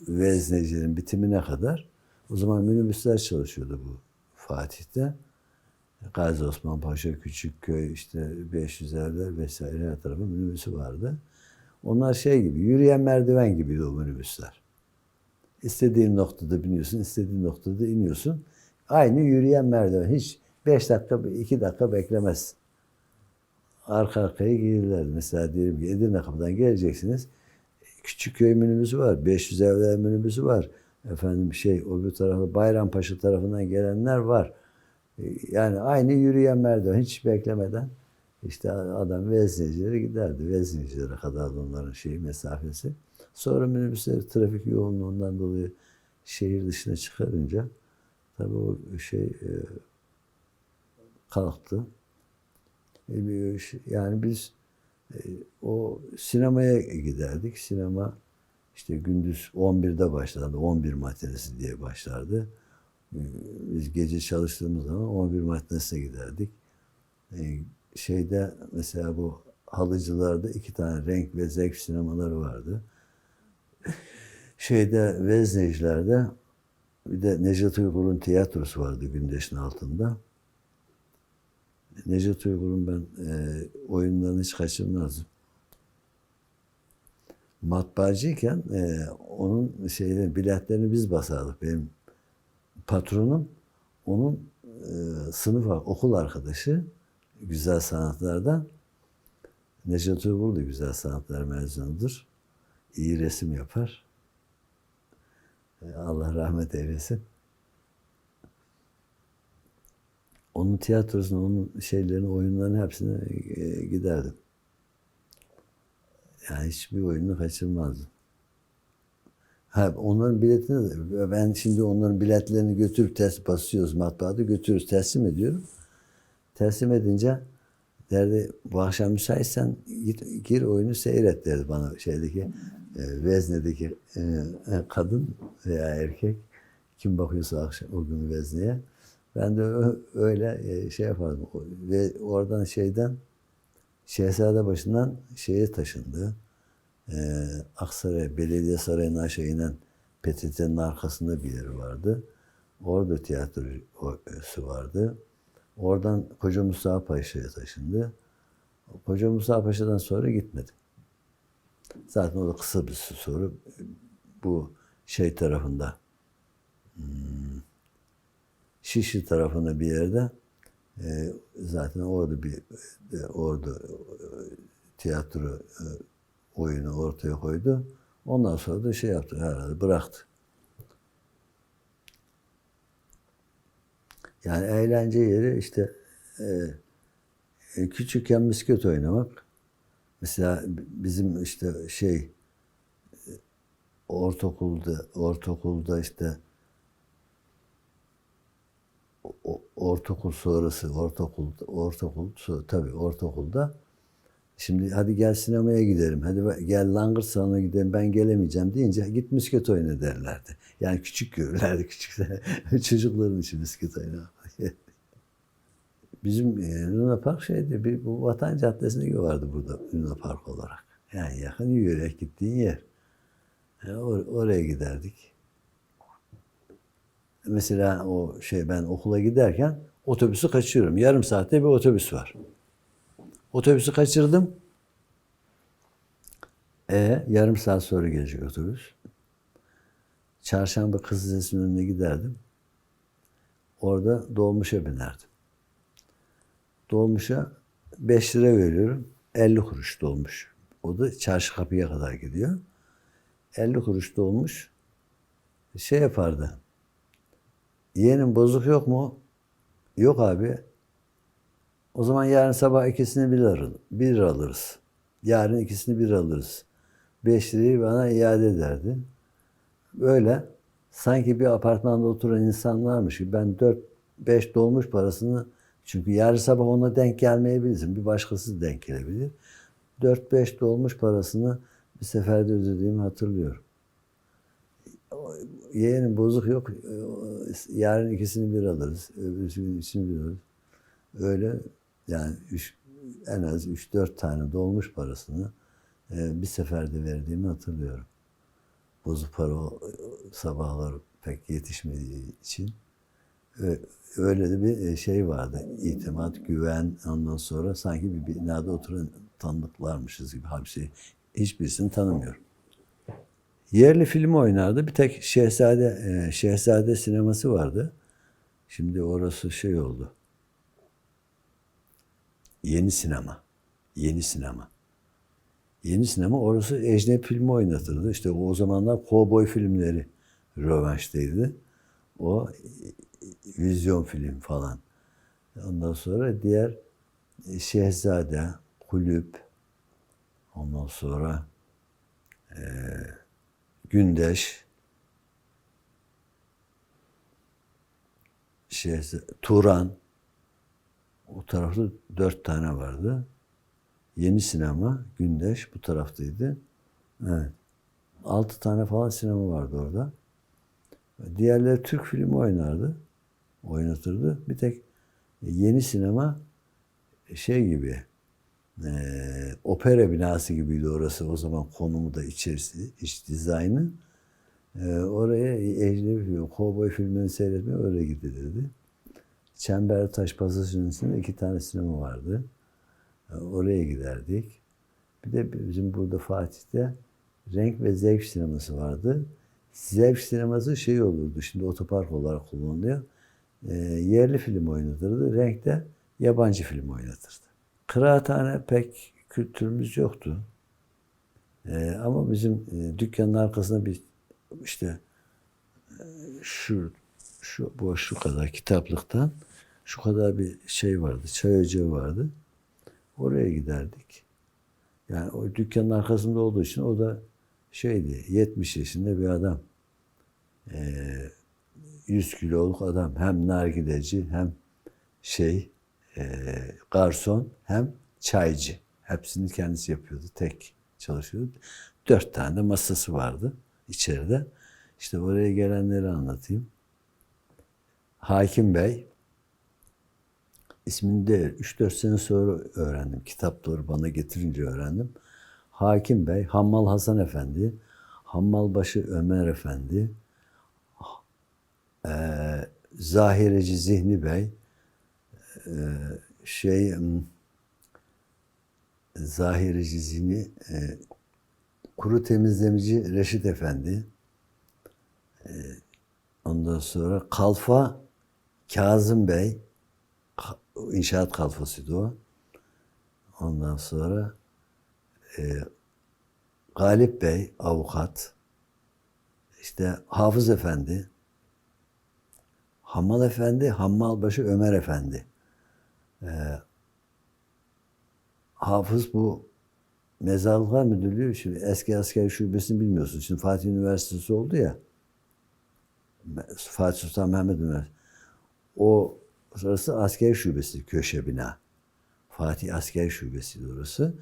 Veznecilerin bitimine kadar o zaman minibüsler çalışıyordu bu Fatih'te. Gazi Osman Paşa, Küçükköy, işte 500 evler vesaire her tarafın minibüsü vardı. Onlar şey gibi, yürüyen merdiven gibiydi o minibüsler. İstediğin noktada biniyorsun, istediğin noktada iniyorsun. Aynı yürüyen merdiven. Hiç 5 dakika, 2 dakika beklemez. Arka arkaya gelirlerdi. Mesela diyelim ki Edirne Kapı'dan geleceksiniz. Küçükköy minibüsü var, 500 evler minibüsü var. Efendim öbür tarafta Bayrampaşa tarafından gelenler var. Yani aynı yürüyen merdiven hiç beklemeden işte adam Veznecilere giderdi. Veznecilere kadar onların mesafesi. Sonra minibüsler trafik yoğunluğundan dolayı şehir dışına çıkarınca tabii o kalktı. Yani biz o sinemaya giderdik. Sinema işte gündüz 11'de başlardı. 11 matinesi diye başlardı. Biz gece çalıştığımız zaman 11 matinesine giderdik. Mesela bu Halıcılar'da 2 tane renk ve zevk sinemaları vardı. Vezneciler'de bir de Necdet Uygur'un tiyatrosu vardı Gündeş'in altında. Necdet Uygur'un ben oyunlarını hiç kaçırmazdım. Matbaacıyken onun biletlerini biz basardık. Benim patronum onun okul arkadaşı güzel sanatlardan. Necdet Uygur da güzel sanatlar mezunudur. İyi resim yapar. Allah rahmet eylesin. Onun tiyatrosuna, onun oyunlarının hepsine giderdim. Yani hiçbir oyununu kaçırmazdım. Onların biletini ben şimdi onların biletlerini götürüp basıyoruz matbaada, götürürüz, teslim ediyorum. Teslim edince derdi bu akşam müsaitsen gir oyunu seyret derdi bana Vezne'deki kadın veya erkek kim bakıyorsa akşam o gün Vezne'ye. Ben de öyle yapardım. Ve oradan Şehzadebaşı'ndan taşındı. Aksaray, Belediye Sarayı'nın aşağı inen PTT'nin arkasında bir yeri vardı. Orada tiyatrosu vardı. Oradan Koca Mustafa Paşa'ya taşındı. Koca Mustafa Paşa'dan sonra gitmedim. Zaten o da kısa bir süre sonra bu tarafında Şişli tarafında bir yerde zaten orada tiyatro oyunu ortaya koydu. Ondan sonra da yaptı herhalde, bıraktı. Yani eğlence yeri küçükken misket oynamak. Mesela bizim ortaokulda ortaokul sonrası ortaokulda Şimdi hadi gel sinemaya gidelim, hadi gel langırt salonuna gidelim, ben gelemeyeceğim deyince git misket oyna derlerdi. Yani küçük görürlerdi, küçük çocukların için misket oyna. Bizim Luna Park şeydi, bu Vatan Caddesi'nde vardı burada Luna Park olarak. Yani yakın yürüyerek gittiğin yer. Yani oraya giderdik. Mesela ben okula giderken otobüsü kaçırıyorum. Yarım saatte bir otobüs var. Otobüsü kaçırdım. Yarım saat sonra gelecek otobüs. Çarşamba Kız Lisesi'nin önüne giderdim. Orada dolmuşa binerdim. Dolmuşa 5 lira veriyorum. 50 kuruş dolmuş. O da çarşı kapıya kadar gidiyor. 50 kuruş dolmuş. Şey yapardı. Yeğenim bozuk yok mu? Yok abi. O zaman yarın sabah ikisini bir alırız. Yarın ikisini bir alırız. 5 lirayı bana iade ederdi. Böyle sanki bir apartmanda oturan insanlarmış gibi ben 4-5 dolmuş parasını, çünkü yarın sabah ona denk gelmeyebilirsin. Bir başkası denk gelebilir. 4-5 dolmuş parasını bir seferde ödediğimi hatırlıyorum. Yeğenim bozuk yok. Yarın ikisini bir alırız. Öbürsü gün ikisini bir alırız. Öyle yani en az 3-4 tane dolmuş parasını bir seferde verdiğimi hatırlıyorum. Bozuk para sabahlar pek yetişmediği için. Öyle de bir şey vardı. İtimat, güven, ondan sonra sanki bir binada oturan tanıdıklarmışız gibi. Halbuki hiçbirisini tanımıyorum. Yerli film oynardı. Bir tek Şehzade sineması vardı. Şimdi orası şey oldu. Yeni sinema. Yeni sinema orası ecnebi filmi oynatırdı. İşte o zamanlar kovboy filmleri rövanştaydı. O vizyon film falan. Ondan sonra diğer Şehzade, Kulüp, ondan sonra Gündeş, Turan, o tarafta 4 tane vardı. Yeni sinema, Gündeş bu taraftaydı. Evet. 6 tane falan sinema vardı orada. Diğerleri Türk filmi oynatırdı. Bir tek yeni sinema şey gibi, opera binası gibiydi orası. O zaman konumu da içerisi, iç dizaynı. Oraya ecnebi film, kovboy filmlerini seyretmeye oraya gidilirdi. Çembertaş Pasajı'nın içinde 2 tane sinema vardı. Oraya giderdik. Bir de bizim burada Fatih'te Renk ve Zevk sineması vardı. Zevk sineması şey olurdu, şimdi otopark olarak kullanılıyor. Yerli film oynatırdı, Renk'te yabancı film oynatırdı. Kıraathane pek kültürümüz yoktu. Ama bizim dükkanın arkasında bir işte şu boşluk kadar kitaplıktan şu kadar bir şey vardı, çay ocağı vardı. Oraya giderdik. Yani o dükkanın arkasında olduğu için o da şeydi, 70 yaşında bir adam. 100 kiloluk adam. Hem nargileci, hem garson, hem çaycı. Hepsini kendisi yapıyordu. Tek çalışıyordu. 4 tane de masası vardı içeride. İşte oraya gelenleri anlatayım. Hakim Bey, ismini de 3-4 sene sonra öğrendim. Kitapları bana getirince öğrendim. Hakim Bey, Hammal Hasan Efendi, Hammalbaşı Ömer Efendi, Zahireci Zihni Bey, Zahireci Zihni, Kuru Temizlemeci Reşit Efendi, ondan sonra Kalfa Kazım Bey, İnşaat kalfasıydı o. Ondan sonra Galip Bey, avukat. İşte Hafız Efendi, Hammal Efendi, Hammalbaşı Ömer Efendi. Hafız bu Mezarlıklar Müdürlüğü, şimdi eski asker şubesini bilmiyorsun. Şimdi Fatih Üniversitesi oldu ya. Fatih Sultan Mehmet Üniversitesi. O orası asker şubesi, köşe bina. Fatih Asker Şubesi'ydi orası.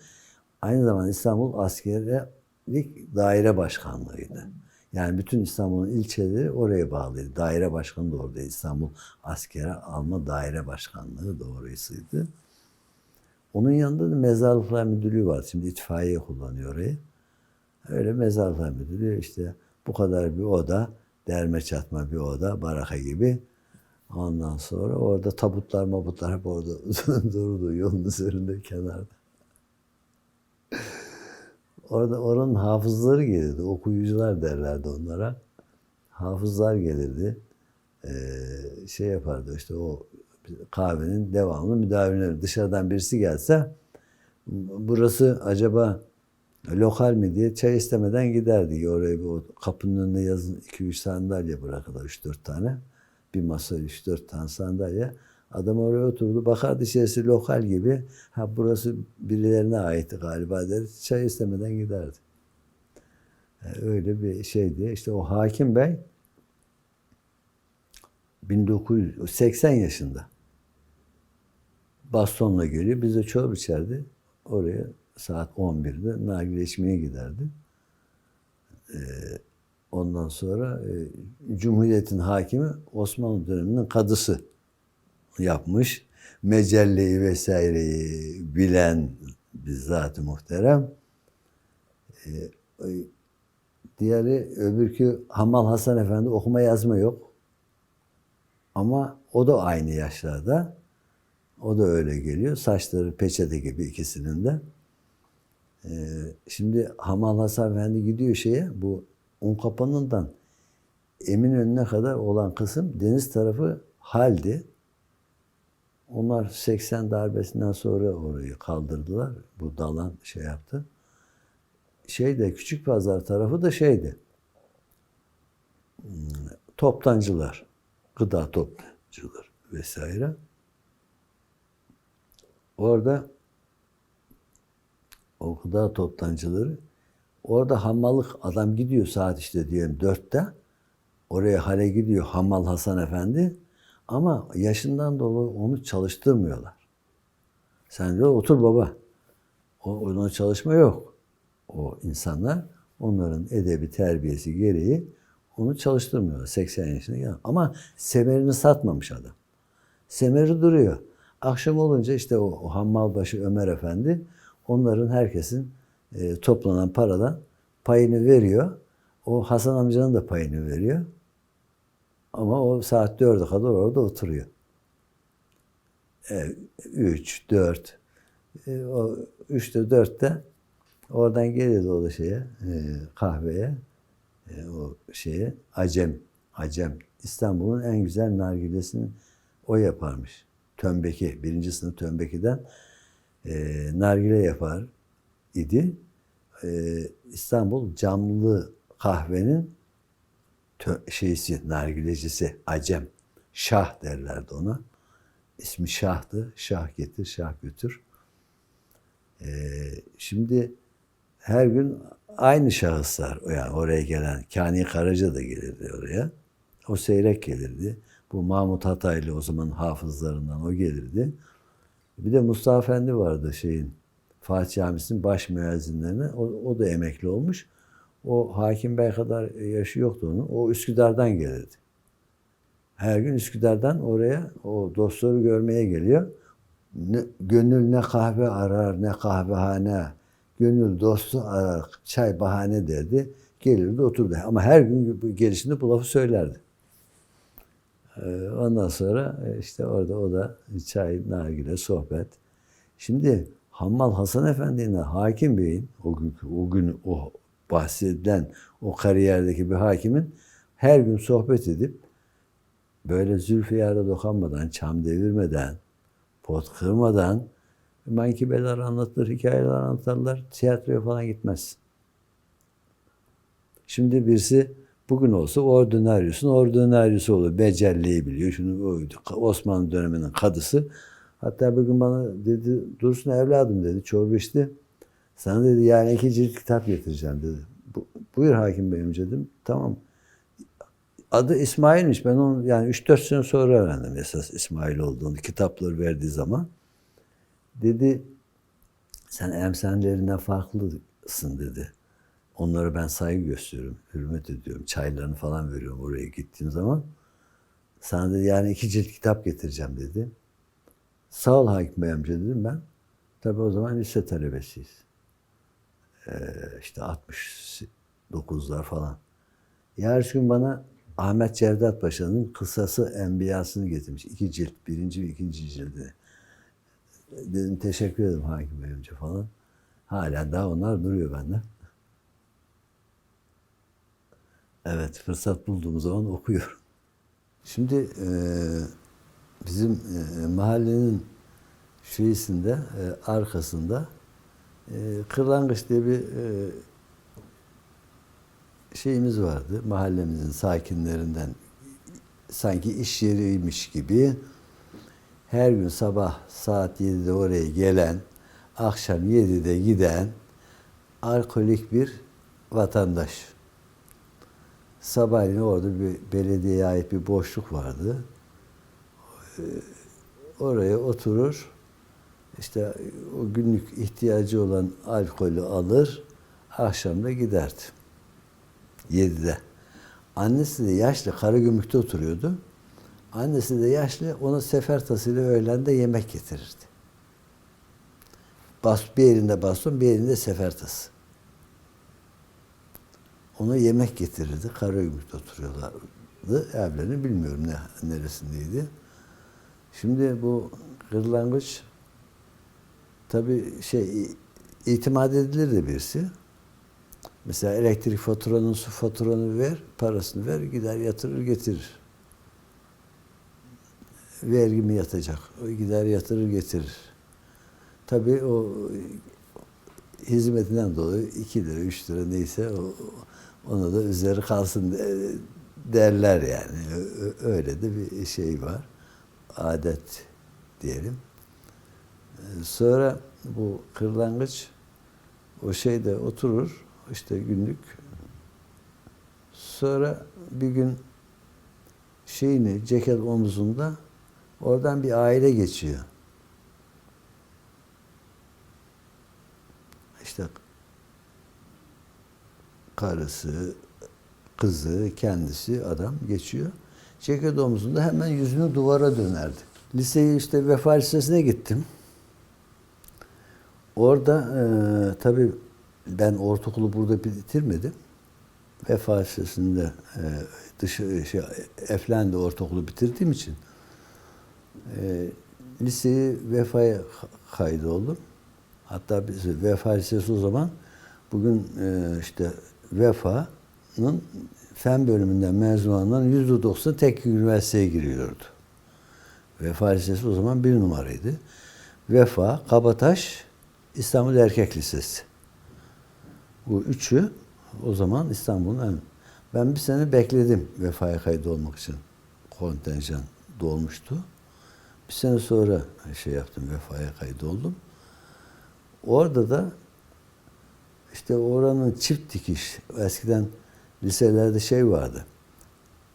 aynı zamanda İstanbul Askerlik Daire Başkanlığı'ydı. Yani bütün İstanbul'un ilçeleri oraya bağlıydı. Daire başkanı da oradaydı. İstanbul Askeri Alma Daire Başkanlığı da orasıydı. Onun yanında da Mezarlıklar Müdürlüğü var. Şimdi itfaiye kullanıyor orayı. Öyle Mezarlıklar Müdürlüğü işte bu kadar bir oda, derme çatma bir oda, baraka gibi. Ondan sonra orada mabutlar hep orada dururdu yolun üzerinde, kenarda. Orada oranın hafızları gelirdi. Okuyucular derlerdi onlara. Hafızlar gelirdi. Şey yapardı işte, o kahvenin devamlı müdavimleri. Dışarıdan birisi gelse burası acaba lokal mi diye çay istemeden giderdi. Oraya bir, o kapının önüne yazın 2-3 sandalye bırakırlar, 3-4 tane. Bir masa, 3-4 tane sandalye. Adam oraya oturdu. Bakardı içerisi lokal gibi. Ha, burası birilerine aitti galiba der. Çay istemeden giderdi. Öyle bir şeydi. İşte o Hakim Bey 1980 yaşında. Bastonla geliyor. Biz de çorba içerdi. Oraya saat 11'de nargile içmeye giderdi. Ondan sonra Cumhuriyet'in hakimi, Osmanlı döneminin kadısı yapmış. Mecelleyi vesaireyi bilen bizzat-ı muhterem. Diğeri öbürkü Hamal Hasan Efendi, okuma yazma yok. Ama o da aynı yaşlarda. O da öyle geliyor. Saçları peçete gibi ikisinin de. Şimdi Hamal Hasan Efendi gidiyor bu Unkapanı'ndan Eminönü'ne kadar olan kısım deniz tarafı haldi. Onlar 80 darbesinden sonra orayı kaldırdılar. Bu dalan yaptı. Küçük Pazar tarafı da toptancılar, gıda toptancılar vesaire. Orada o gıda toptancıları, orada hamallık adam gidiyor saat işte diyelim 4'te. Oraya hale gidiyor Hamal Hasan Efendi. Ama yaşından dolayı onu çalıştırmıyorlar. Sen de otur baba. Ona çalışma yok. O insanlar, onların edebi terbiyesi gereği onu çalıştırmıyorlar. 80 yaşına geldi. Ama semerini satmamış adam. Semeri duruyor. Akşam olunca işte o Hammalbaşı Ömer Efendi onların herkesin toplanan paradan payını veriyor. O Hasan amcanın da payını veriyor. Ama o saat 4'e kadar orada oturuyor. 3, 4, o 3'te 4'te oradan geliyordu o da kahveye, o Acem. İstanbul'un en güzel nargilesini o yaparmış. Tömbeki, 1. sınıf Tömbeki'den nargile yapar idi. İstanbul Camlı Kahve'nin nargilecisi Acem. Şah derlerdi ona. İsmi Şah'tı. Şah getir, Şah götür. Şimdi her gün aynı şahıslar, yani oraya gelen Kani Karaca da gelirdi oraya. O seyrek gelirdi. Bu Mahmut Hataylı, o zaman hafızlarından o gelirdi. Bir de Mustafa Efendi vardı Fatih Camisi'nin baş müezzinlerine. O da emekli olmuş. O Hakim Bey kadar yaşı yoktu onun. O Üsküdar'dan gelirdi. Her gün Üsküdar'dan oraya o dostları görmeye geliyor. Gönül ne kahve arar ne kahvehane. Gönül dostu arar çay bahane derdi. Gelirdi oturdu. Ama her gün gelişinde bu lafı söylerdi. Ondan sonra işte orada o da çay, nargile, sohbet. Şimdi Hammal Hasan Efendi'yle Hakim Bey'in o gün bahsedilen o kariyerdeki bir hakimin her gün sohbet edip böyle zülfiyara dokanmadan, çam devirmeden, pot kırmadan mankibeler anlatılır, hikayeler anlatırlar, tiyatroya falan gitmez. Şimdi birisi bugün olsa ordinaryosu olur. Becelliği biliyor. Şunu Osmanlı döneminin kadısı. Hatta bugün bana dedi, Dursun evladım dedi, çorba içti. Sana dedi yani 2 cilt kitap getireceğim dedi. Buyur Hakim Bey'im dedim. Tamam. Adı İsmail'miş. Ben onu yani 3-4 sene sonra öğrendim esas İsmail olduğunu. Kitapları verdiği zaman. Dedi Sen emsenlerinden farklısın dedi. Onlara ben saygı gösteriyorum, hürmet ediyorum. Çaylarını falan veriyorum oraya gittiğim zaman. Sana dedi yani 2 cilt kitap getireceğim dedi. Sağ ol Hakim Bey amca dedim ben. Tabii o zaman lise talebesiyiz. İşte 69'lar falan. Yarış gün bana Ahmet Cevdet Paşa'nın Kısası Enbiyası'nı getirmiş. 2 cilt, birinci ve ikinci cildi. Dedim teşekkür ederim Hakim Bey amca falan. Hala daha onlar duruyor bende. Evet, fırsat bulduğum zaman okuyorum. Şimdi bizim mahallenin şeysinde, arkasında Kırlangıç diye bir şeyimiz vardı. Mahallemizin sakinlerinden sanki iş yeriymiş gibi her gün sabah saat 7'de oraya gelen, akşam 7'de giden alkolik bir vatandaş. Sabahleyin orada bir belediyeye ait bir boşluk vardı. Oraya oturur, işte o günlük ihtiyacı olan alkolü alır, akşam da giderdi. 7'de. Annesi de yaşlı, Karagümrük'te oturuyordu. Annesi de yaşlı, ona sefer tasıyla öğlende yemek getirirdi. Bir elinde baston, bir elinde sefer tası. Ona yemek getirirdi. Karagümrük'te oturuyorlardı. Evlerini bilmiyorum neresindeydi. Şimdi bu Kırlangıç tabii itimat edilir de birisi. Mesela elektrik faturanın, su faturanı ver, parasını ver, gider yatırır getirir. Vergi mi yatacak? O gider yatırır getirir. Tabii o hizmetinden dolayı 2 lira, 3 lira neyse ona da üzeri kalsın derler yani. Öyle de bir şey var. Adet diyelim. Sonra bu Kırlangıç o şeyde oturur işte günlük. Sonra bir gün ceket omuzunda oradan bir aile geçiyor. İşte karısı, kızı, kendisi adam geçiyor. Ceket omuzunda hemen yüzünü duvara dönerdi. Liseyi işte Vefa Lisesi'ne gittim. Orada tabii ben ortaokulu burada bitirmedim. Vefa Lisesi'nde Eflendi ortaokulu bitirdiğim için liseyi Vefa'ya kaydoldum. Hatta biz Vefa Lisesi o zaman bugün işte Vefa'nın fen bölümünden mezun olanların %90'ı tek üniversiteye giriyordu. Vefa Lisesi o zaman 1 numaraydı. Vefa, Kabataş, İstanbul Erkek Lisesi. Bu üçü o zaman İstanbul'un en... Ben bir sene bekledim Vefa'ya kaydolmak için. Kontenjan dolmuştu. Bir sene sonra yaptım, Vefa'ya kaydoldum. Orada da işte oranın çift dikiş, eskiden liselerde vardı.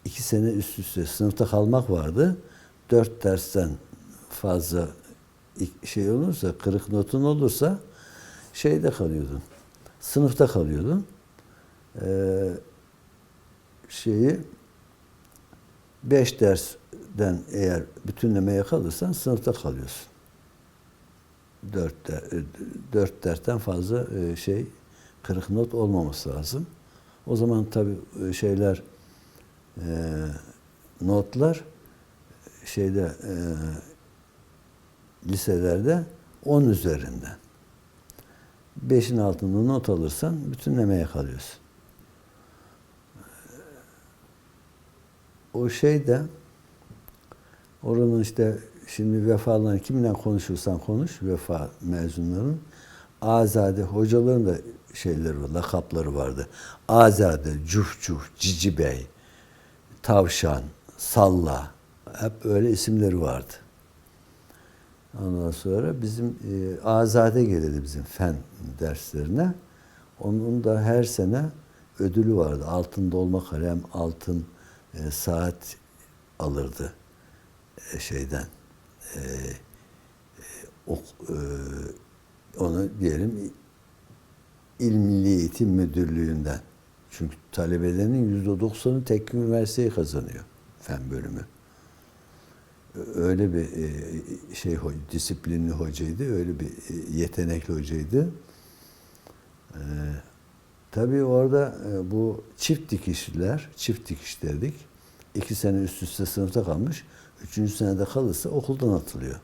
2 sene üst üste sınıfta kalmak vardı. 4 dersten fazla olursa, kırık notun olursa kalıyordun. Sınıfta kalıyordun. 5 dersten eğer bütünlemeye kalırsan sınıfta kalıyorsun. 4 dersten fazla kırık not olmaması lazım. O zaman tabii notlar liselerde 10 üzerinden. 5'in altında not alırsan bütünlemeye kalıyorsun. O oranın şimdi Vefa'ların kiminle konuşursan konuş, Vefa mezunların, Azade hocaların da lakapları vardı. Azade, Cuf Cuf, Cici Bey, Tavşan, Salla, hep öyle isimleri vardı. Ondan sonra bizim Azade gelirdi bizim fen derslerine. Onun da her sene ödülü vardı. Altın dolma kalem, altın saat alırdı onu diyelim İl Milli Eğitim Müdürlüğü'nden. Çünkü talebelerinin %90'ı tek üniversiteyi kazanıyor. Fen bölümü. Öyle bir disiplinli hocaydı, öyle bir yetenekli hocaydı. Tabii orada bu çift dikiş dedik. 2 sene üst üste sınıfta kalmış. 3. senede kalırsa okuldan atılıyor.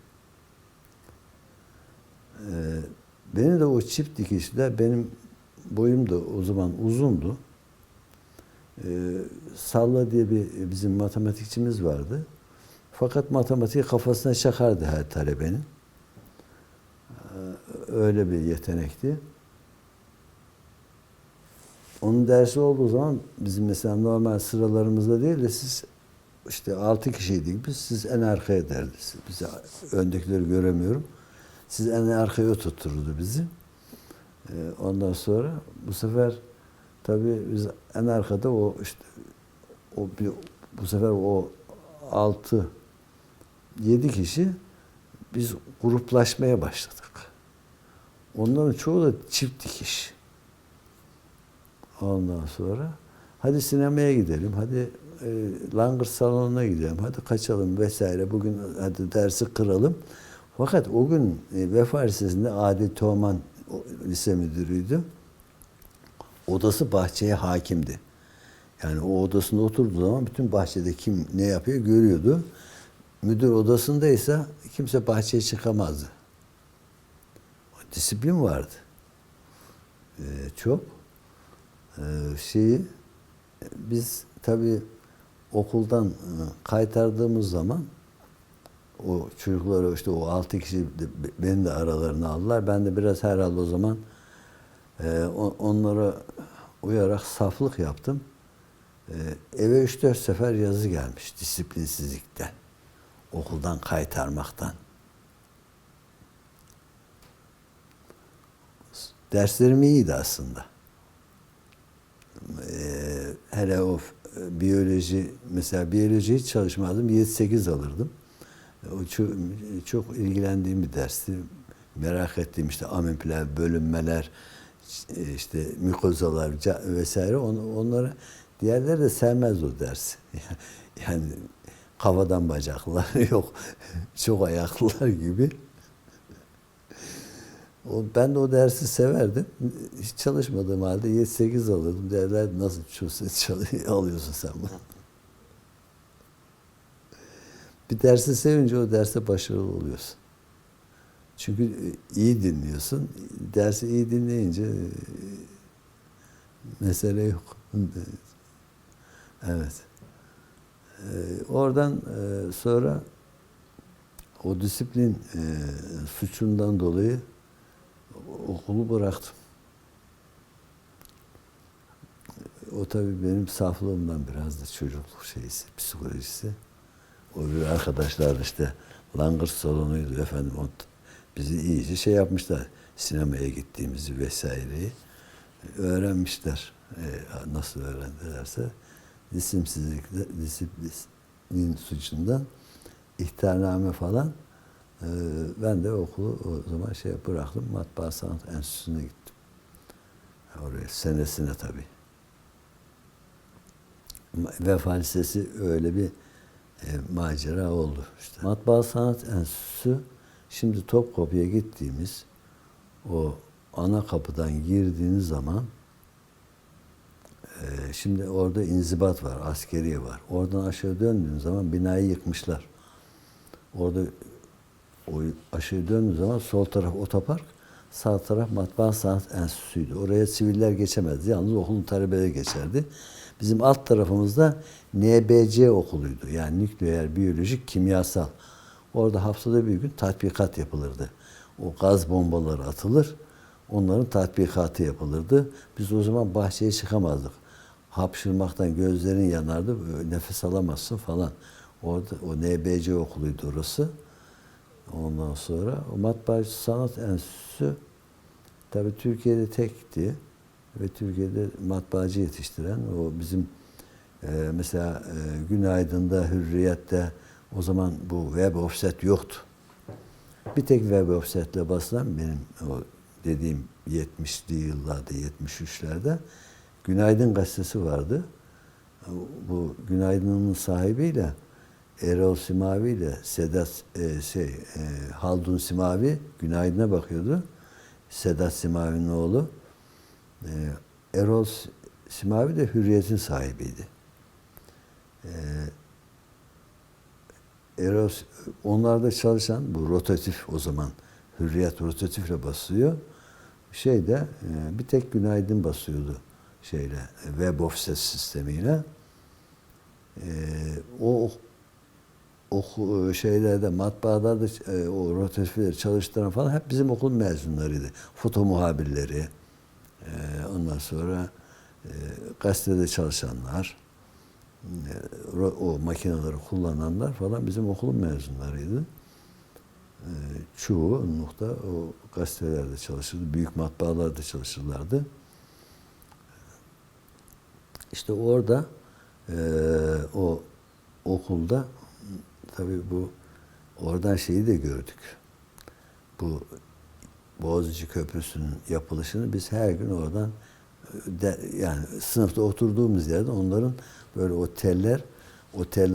Benim de o çift dikişler, benim boyum da o zaman uzundu. Salla diye bizim matematikçimiz vardı. Fakat matematiği kafasına çakardı her talebenin. Öyle bir yetenekti. Onun dersi olduğu zaman bizim mesela normal sıralarımızda değil de siz işte 6 kişiydik biz, siz en arkaya derdi. Bize öndekileri göremiyorum. Siz en arkaya oturturdu bizi. Ondan sonra bu sefer tabii biz en arkada bu sefer o 6-7 kişi biz gruplaşmaya başladık. Onların çoğu da çift dikiş. Ondan sonra hadi sinemaya gidelim, hadi langırt salonuna gidelim, hadi kaçalım vesaire, bugün hadi dersi kıralım. Fakat o gün Vefa Lisesi'nde Adil Teoman lise müdürüydü. Odası bahçeye hakimdi. Yani o odasında oturduğu zaman bütün bahçede kim ne yapıyor görüyordu. Müdür odasındaysa kimse bahçeye çıkamazdı. O disiplin vardı. Çok. Biz tabii okuldan kaytardığımız zaman o çocukları işte o 6 kişi beni de aralarına aldılar. Ben de biraz herhalde o zaman onlara uyarak saflık yaptım. Eve 3-4 sefer yazı gelmiş disiplinsizlikten, okuldan kaytarmaktan. Derslerim iyiydi aslında. Hele o biyoloji, mesela biyoloji hiç çalışmadım, 7-8 alırdım. O çok ilgilendiğim bir dersti. Merak ettiğim işte amipler, bölünmeler, işte mikozalar vesaire, onları diğerleri de sevmez o dersi. Yani kafadan bacaklılar yok, çok ayaklılar gibi. Ben de o dersi severdim. Hiç çalışmadığım halde 7-8 alırdım. Derler nasıl alıyorsun sen bunu? Bir dersi sevince o derste başarılı oluyorsun. Çünkü iyi dinliyorsun. Dersi iyi dinleyince mesele yok. Evet. Oradan sonra o disiplin suçundan dolayı okulu bıraktım. O tabii benim saflığımdan, biraz da çocukluk psikolojisi. O bir arkadaşlar işte langırt salonuydu efendim. Bizi iyice yapmışlar. Sinemaya gittiğimizi vesaireyi öğrenmişler. Nasıl öğrendilerse disiplin suçundan ihtarname falan. Ben de okulu o zaman bıraktım. Matbaa Sanat Enstitüsü'ne gittim. Oraya senesine tabii. Vefa Lisesi öyle bir macera oldu işte. Matbaa Sanat Enstitüsü, şimdi Topkapı'ya gittiğimiz o ana kapıdan girdiğiniz zaman şimdi orada inzibat var, askeriye var. Oradan aşağı döndüğünüz zaman binayı yıkmışlar. Orada aşağı döndüğünüz zaman sol taraf otopark, sağ taraf Matbaa Sanat Enstitüsü'ydü. Oraya siviller geçemezdi. Yalnız okulun talebeleri geçerdi. Bizim alt tarafımızda NBC okuluydu. Yani nükleer, biyolojik, kimyasal. Orada haftada bir gün tatbikat yapılırdı. O gaz bombaları atılır. Onların tatbikatı yapılırdı. Biz o zaman bahçeye çıkamazdık. Hapşırmaktan gözlerin yanardı. Nefes alamazsın falan. Orada o NBC okuluydu orası. Ondan sonra o Matbaa Sanat Enstitüsü tabii Türkiye'de tekti ve Türkiye'de matbaacı yetiştiren, o bizim mesela Günaydın'da, Hürriyet'te o zaman bu web offset yoktu. Bir tek web offsetle basılan benim o dediğim 70'li yıllarda, 73'lerde Günaydın gazetesi vardı. Bu Günaydın'ın sahibiyle Erol Simavi ile Haldun Simavi Günaydın'a bakıyordu. Sedat Simavi'nin oğlu. Erol Simavi de Hürriyet'in sahibiydi. Erol, onlarda çalışan bu rotatif, o zaman Hürriyet rotatifle basıyor. Bir tek Günaydın basıyordu web of ses sistemiyle. Şeylerde, matbaada da o rotatifleri çalıştıran falan hep bizim okul mezunlarıydı. Foto muhabirleri, ondan sonra gazetede çalışanlar, o makineleri kullananlar falan bizim okulun mezunlarıydı. Çoğunlukla o gazetelerde çalışırdı, büyük matbaalarda çalışırlardı. İşte orada o okulda tabii oradan şeyi de gördük. Bu Boğaziçi Köprüsü'nün yapılışını biz her gün oradan yani sınıfta oturduğumuz yerde onların böyle o teller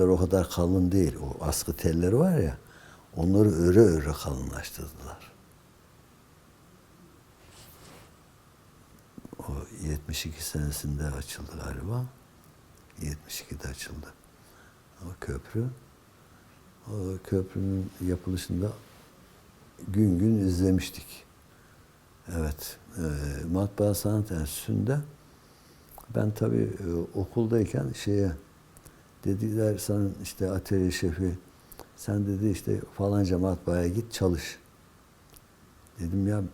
o kadar kalın değil. O askı telleri var ya, onları öre kalınlaştırdılar. O 72 senesinde açıldı galiba. 72'de açıldı o köprü. O köprünün yapılışında gün gün izlemiştik. Evet. Matbaa Sanat Enstitüsü'nde ben tabii okuldayken dediler, sen işte atölye şefi, sen dedi işte falanca matbaaya git çalış. Dedim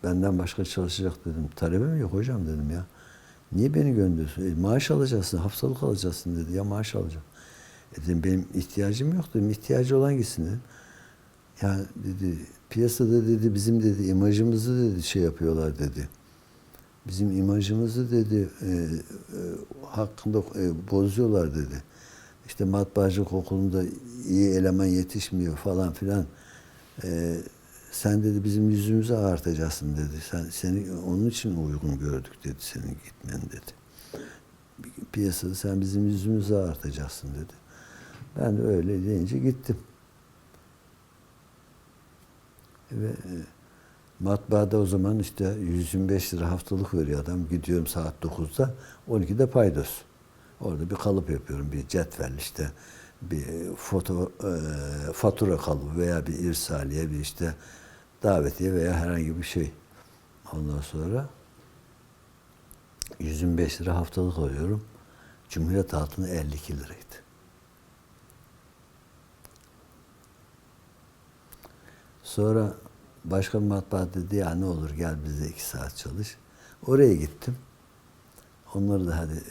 benden başka çalışacak dedim. Talebem yok hocam dedim ya. Niye beni gönderiyorsun? Maaş alacaksın, haftalık alacaksın dedi. Ya maaş alacağım. Dedim benim ihtiyacım yok dedim. İhtiyacı olan gitsin dedim. Ya dedi piyasada dedi bizim dedi imajımızı dedi yapıyorlar dedi. Bizim imajımızı dedi hakkında bozuyorlar dedi. İşte matbaacılık okulunda iyi eleman yetişmiyor falan filan. Sen dedi bizim yüzümüzü ağartacaksın dedi. Seni onun için uygun gördük dedi, senin gitmen dedi. Piyasada sen bizim yüzümüzü ağartacaksın dedi. Ben de öyle deyince gittim. Ve matbaada o zaman işte 125 lira haftalık veriyor adam. Gidiyorum saat 9'da, 12'de paydos. Orada bir kalıp yapıyorum, bir cetvel işte, bir fatura kalıbı veya bir irsaliye, bir işte davetiye veya herhangi bir şey. Ondan sonra 125 lira haftalık alıyorum. Cumhuriyet altını 52 liraydı. Sonra başka bir matbaa dedi ya ne olur gel bize 2 saat çalış. Oraya gittim. Onları da hadi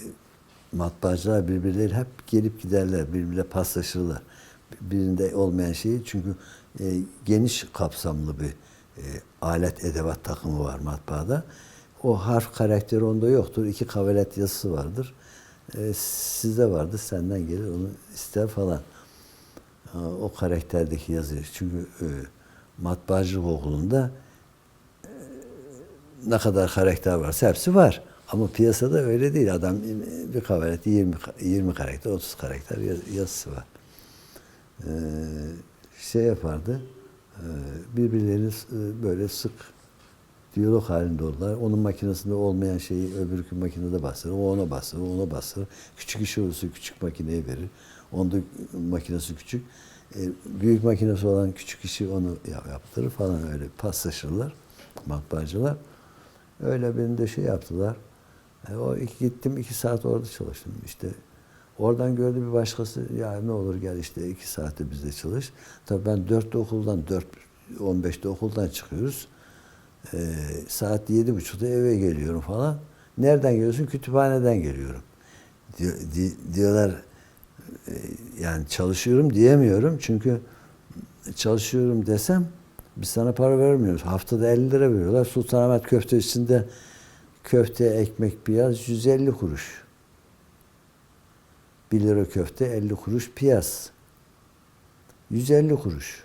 matbaacılar birbirleri hep gelip giderler, birbirle paslaşırlar. Birinde olmayan şeyi çünkü geniş kapsamlı bir alet edevat takımı var matbaada. O harf karakteri onda yoktur. 2 kavalet yazısı vardır. Sizde vardır, senden gelir onu ister falan. O karakterdeki yazı. Çünkü matbaacılık okulunda ne kadar karakter varsa hepsi var. Ama piyasada öyle değil. Adam bir kavalette 20 karakter, 30 karakter yazısı var. Yapardı. Birbirleri böyle sık diyalog halinde oldular. Onun makinesinde olmayan şeyi öbürkü makinede bastırır. O ona bastırır, o ona bastırır. Küçük iş olursa küçük makineye verir. Onda makinesi küçük. Büyük makinesi olan küçük işi onu yaptırır falan, öyle paslaşırlar matbaacılar. Öyle beni de yaptılar. Gittim 2 saat orada çalıştım. İşte oradan gördü bir başkası, ya ne olur gel işte 2 saatte bizde çalış. Tabii ben 4:15'te okuldan çıkıyoruz. Saat 7:30'da eve geliyorum falan. Nereden geliyorsun? Kütüphaneden geliyorum. Diyorlar yani çalışıyorum diyemiyorum. Çünkü çalışıyorum desem biz sana para vermiyoruz. Haftada 50 lira veriyorlar. Sultanahmet köftesinde köfte, ekmek, piyaz 150 kuruş. 1 lira köfte, 50 kuruş piyaz. 150 kuruş.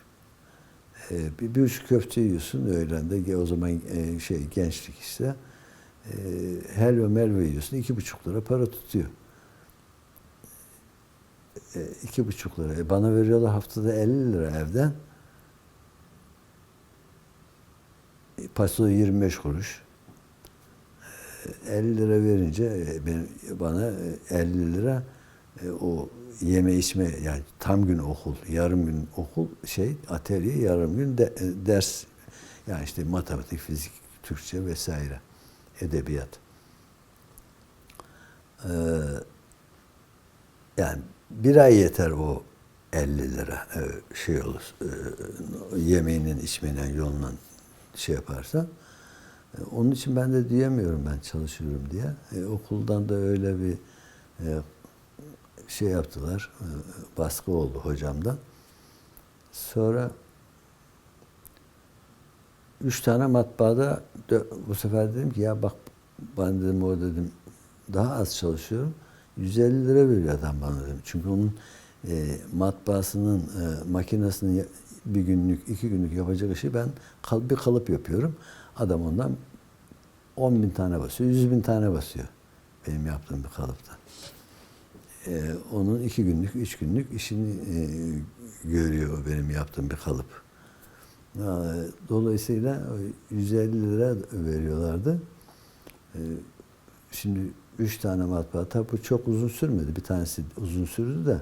Bir buçuk köfte yiyorsun öğlende. O zaman gençlik işte. Helva melva yiyorsun. 2,5 lira para tutuyor. 2,5 lira. Bana veriyorlar haftada 50 lira evden. Paso 25 kuruş. 50 lira verince bana 50 lira o yeme içme, yani tam gün okul, yarım gün okul, atölye, yarım gün ders, yani işte matematik, fizik, Türkçe vesaire, edebiyat. Yani bir ay yeter o 50 lira olur. Yemeğinin, içmenin, yolundan yaparsan. Onun için ben de diyemiyorum ben çalışıyorum diye. Okuldan da öyle bir yaptılar. Baskı oldu hocamdan. Sonra 3 tane matbaada bu sefer dedim ki ya bak, ben dedim o dedim daha az çalışıyorum. 150 lira veriyor adam bana dedim. Çünkü onun matbaasının makinesinin bir günlük, 2 günlük yapacak işi ben bir kalıp yapıyorum. Adam ondan 10.000 tane basıyor, 100.000 tane basıyor benim yaptığım bir kalıptan. Onun 2 günlük, 3 günlük işini görüyor benim yaptığım bir kalıp. Dolayısıyla 150 lira veriyorlardı. Şimdi 3 tane matbaa, tabi bu çok uzun sürmedi. Bir tanesi uzun sürdü de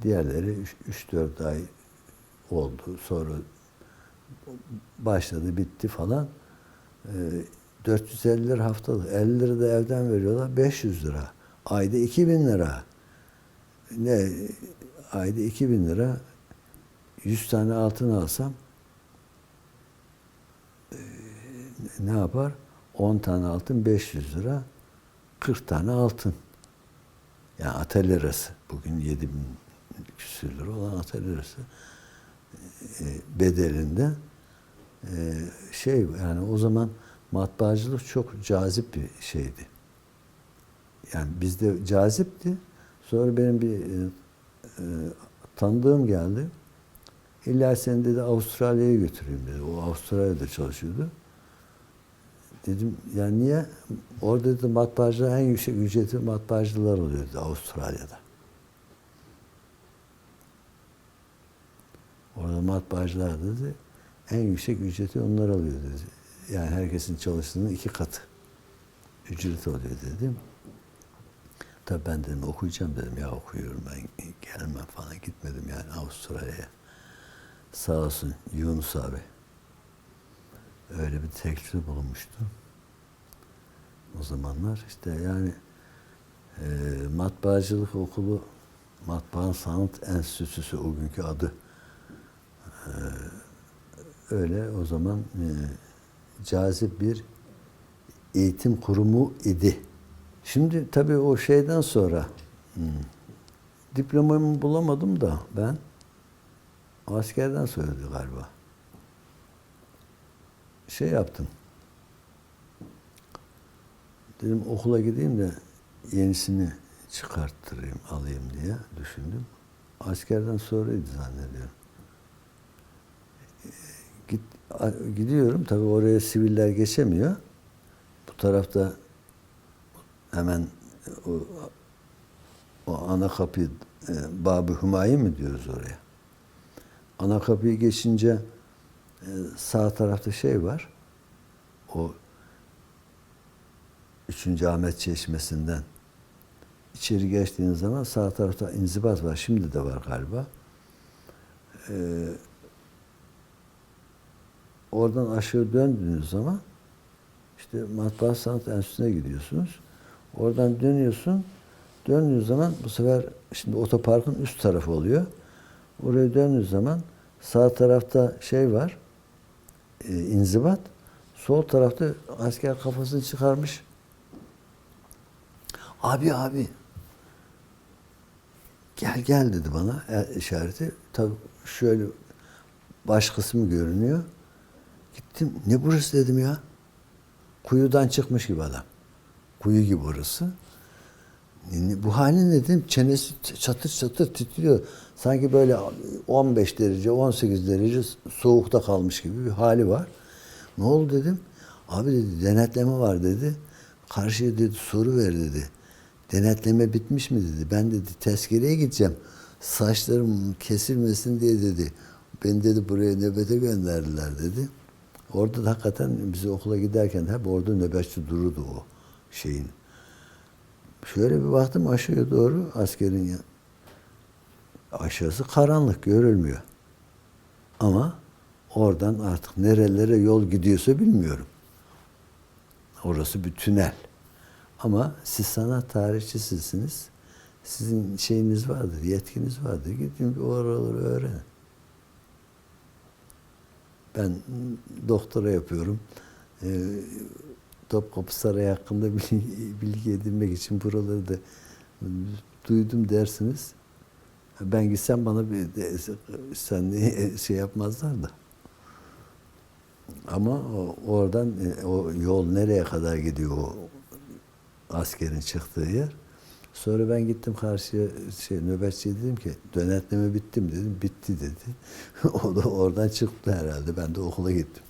diğerleri 3-4 ay oldu. Sonra başladı, bitti falan. 450 lira haftalık, 50 lira da evden veriyorlar, 500 lira. Ayda 2.000 lira. Ayda 2.000 lira, 100 tane altın alsam ne yapar? 10 tane altın 500 lira, 40 tane altın. Yani atölye lirası. Bugün 7.000 küsür lira olan atölye lirası bedelinde yani o zaman matbaacılık çok cazip bir şeydi. Yani bizde cazipti. Sonra benim bir tanıdığım geldi. İlla seni dedi Avustralya'ya götüreyim dedi. O Avustralya'da çalışıyordu. Dedim yani niye? Orada dedi matbaacılar en yüksek ücreti matbaacılar alıyordu Avustralya'da. Orada matbaacılar dedi en yüksek ücreti onlar alıyor dedi. Yani herkesin çalıştığının 2 katı ücret alıyor dedim. Tabii ben dedim okuyacağım dedim, ya okuyorum ben, gelmem falan, gitmedim yani Avustralya'ya. Sağ olsun Yunus abi öyle bir teklifte bulunmuştu. O zamanlar işte yani matbaacılık okulu, Matbaa Sanat Enstitüsü o günkü adı. Öyle o zaman cazip bir eğitim kurumu idi. Şimdi tabii o şeyden sonra diplomamı bulamadım da ben askerden söyledi galiba. Yaptım. Dedim okula gideyim de yenisini çıkarttırayım, alayım diye düşündüm. Askerden sonraydı zannediyorum. Gidiyorum tabii, oraya siviller geçemiyor. Bu tarafta hemen o ana kapıyı, Bab-ı Hümayun mu diyoruz oraya. Ana kapıyı geçince sağ tarafta var. O 3. Ahmet Çeşmesi'nden içeri geçtiğin zaman sağ tarafta inzibat var. Şimdi de var galiba. Oradan aşağı döndüğünüz zaman işte Matbaa Sanat Enstitüsü'ne gidiyorsunuz. Oradan dönüyorsun. Döndüğünüz zaman bu sefer şimdi otoparkın üst tarafı oluyor. Oraya döndüğünüz zaman sağ tarafta var. İnzibat. Sol tarafta asker kafasını çıkarmış. Abi gel dedi bana işareti. Tabii şöyle baş kısmı görünüyor. Gittim. Ne burası dedim ya. Kuyudan çıkmış gibi adam. Kuyu gibi orası. Bu halin dedim, çenesi çatır çatır titriyor. Sanki böyle 15 derece, 18 derece soğukta kalmış gibi bir hali var. Ne oldu dedim. Abi dedi, denetleme var dedi. Karşıya dedi soru ver dedi. Denetleme bitmiş mi dedi. Ben dedi tezkereye gideceğim. Saçlarım kesilmesin diye dedi. Beni dedi buraya nöbete gönderdiler dedi. Orada da hakikaten bizi okula giderken hep orada nöbetçi dururdu o şeyin. Şöyle bir baktım aşağıya doğru askerin ya. Aşağısı karanlık, görülmüyor. Ama oradan artık nerelere yol gidiyorsa bilmiyorum. Orası bir tünel. Ama siz sanat tarihçisisiniz. Sizin şeyiniz vardır, yetkiniz vardır. Gidin bir oraları öğrenin. Ben doktora yapıyorum. Topkapı Sarayı hakkında bilgi edinmek için buraları da duydum dersiniz. Ben gitsem bana sen şey yapmazlar da. Ama oradan o yol nereye kadar gidiyor o askerin çıktığı yer. Sonra ben gittim karşıya nöbetçiye dedim ki denetleme bitti mi dedim. Bitti dedi. O da oradan çıktı herhalde. Ben de okula gittim.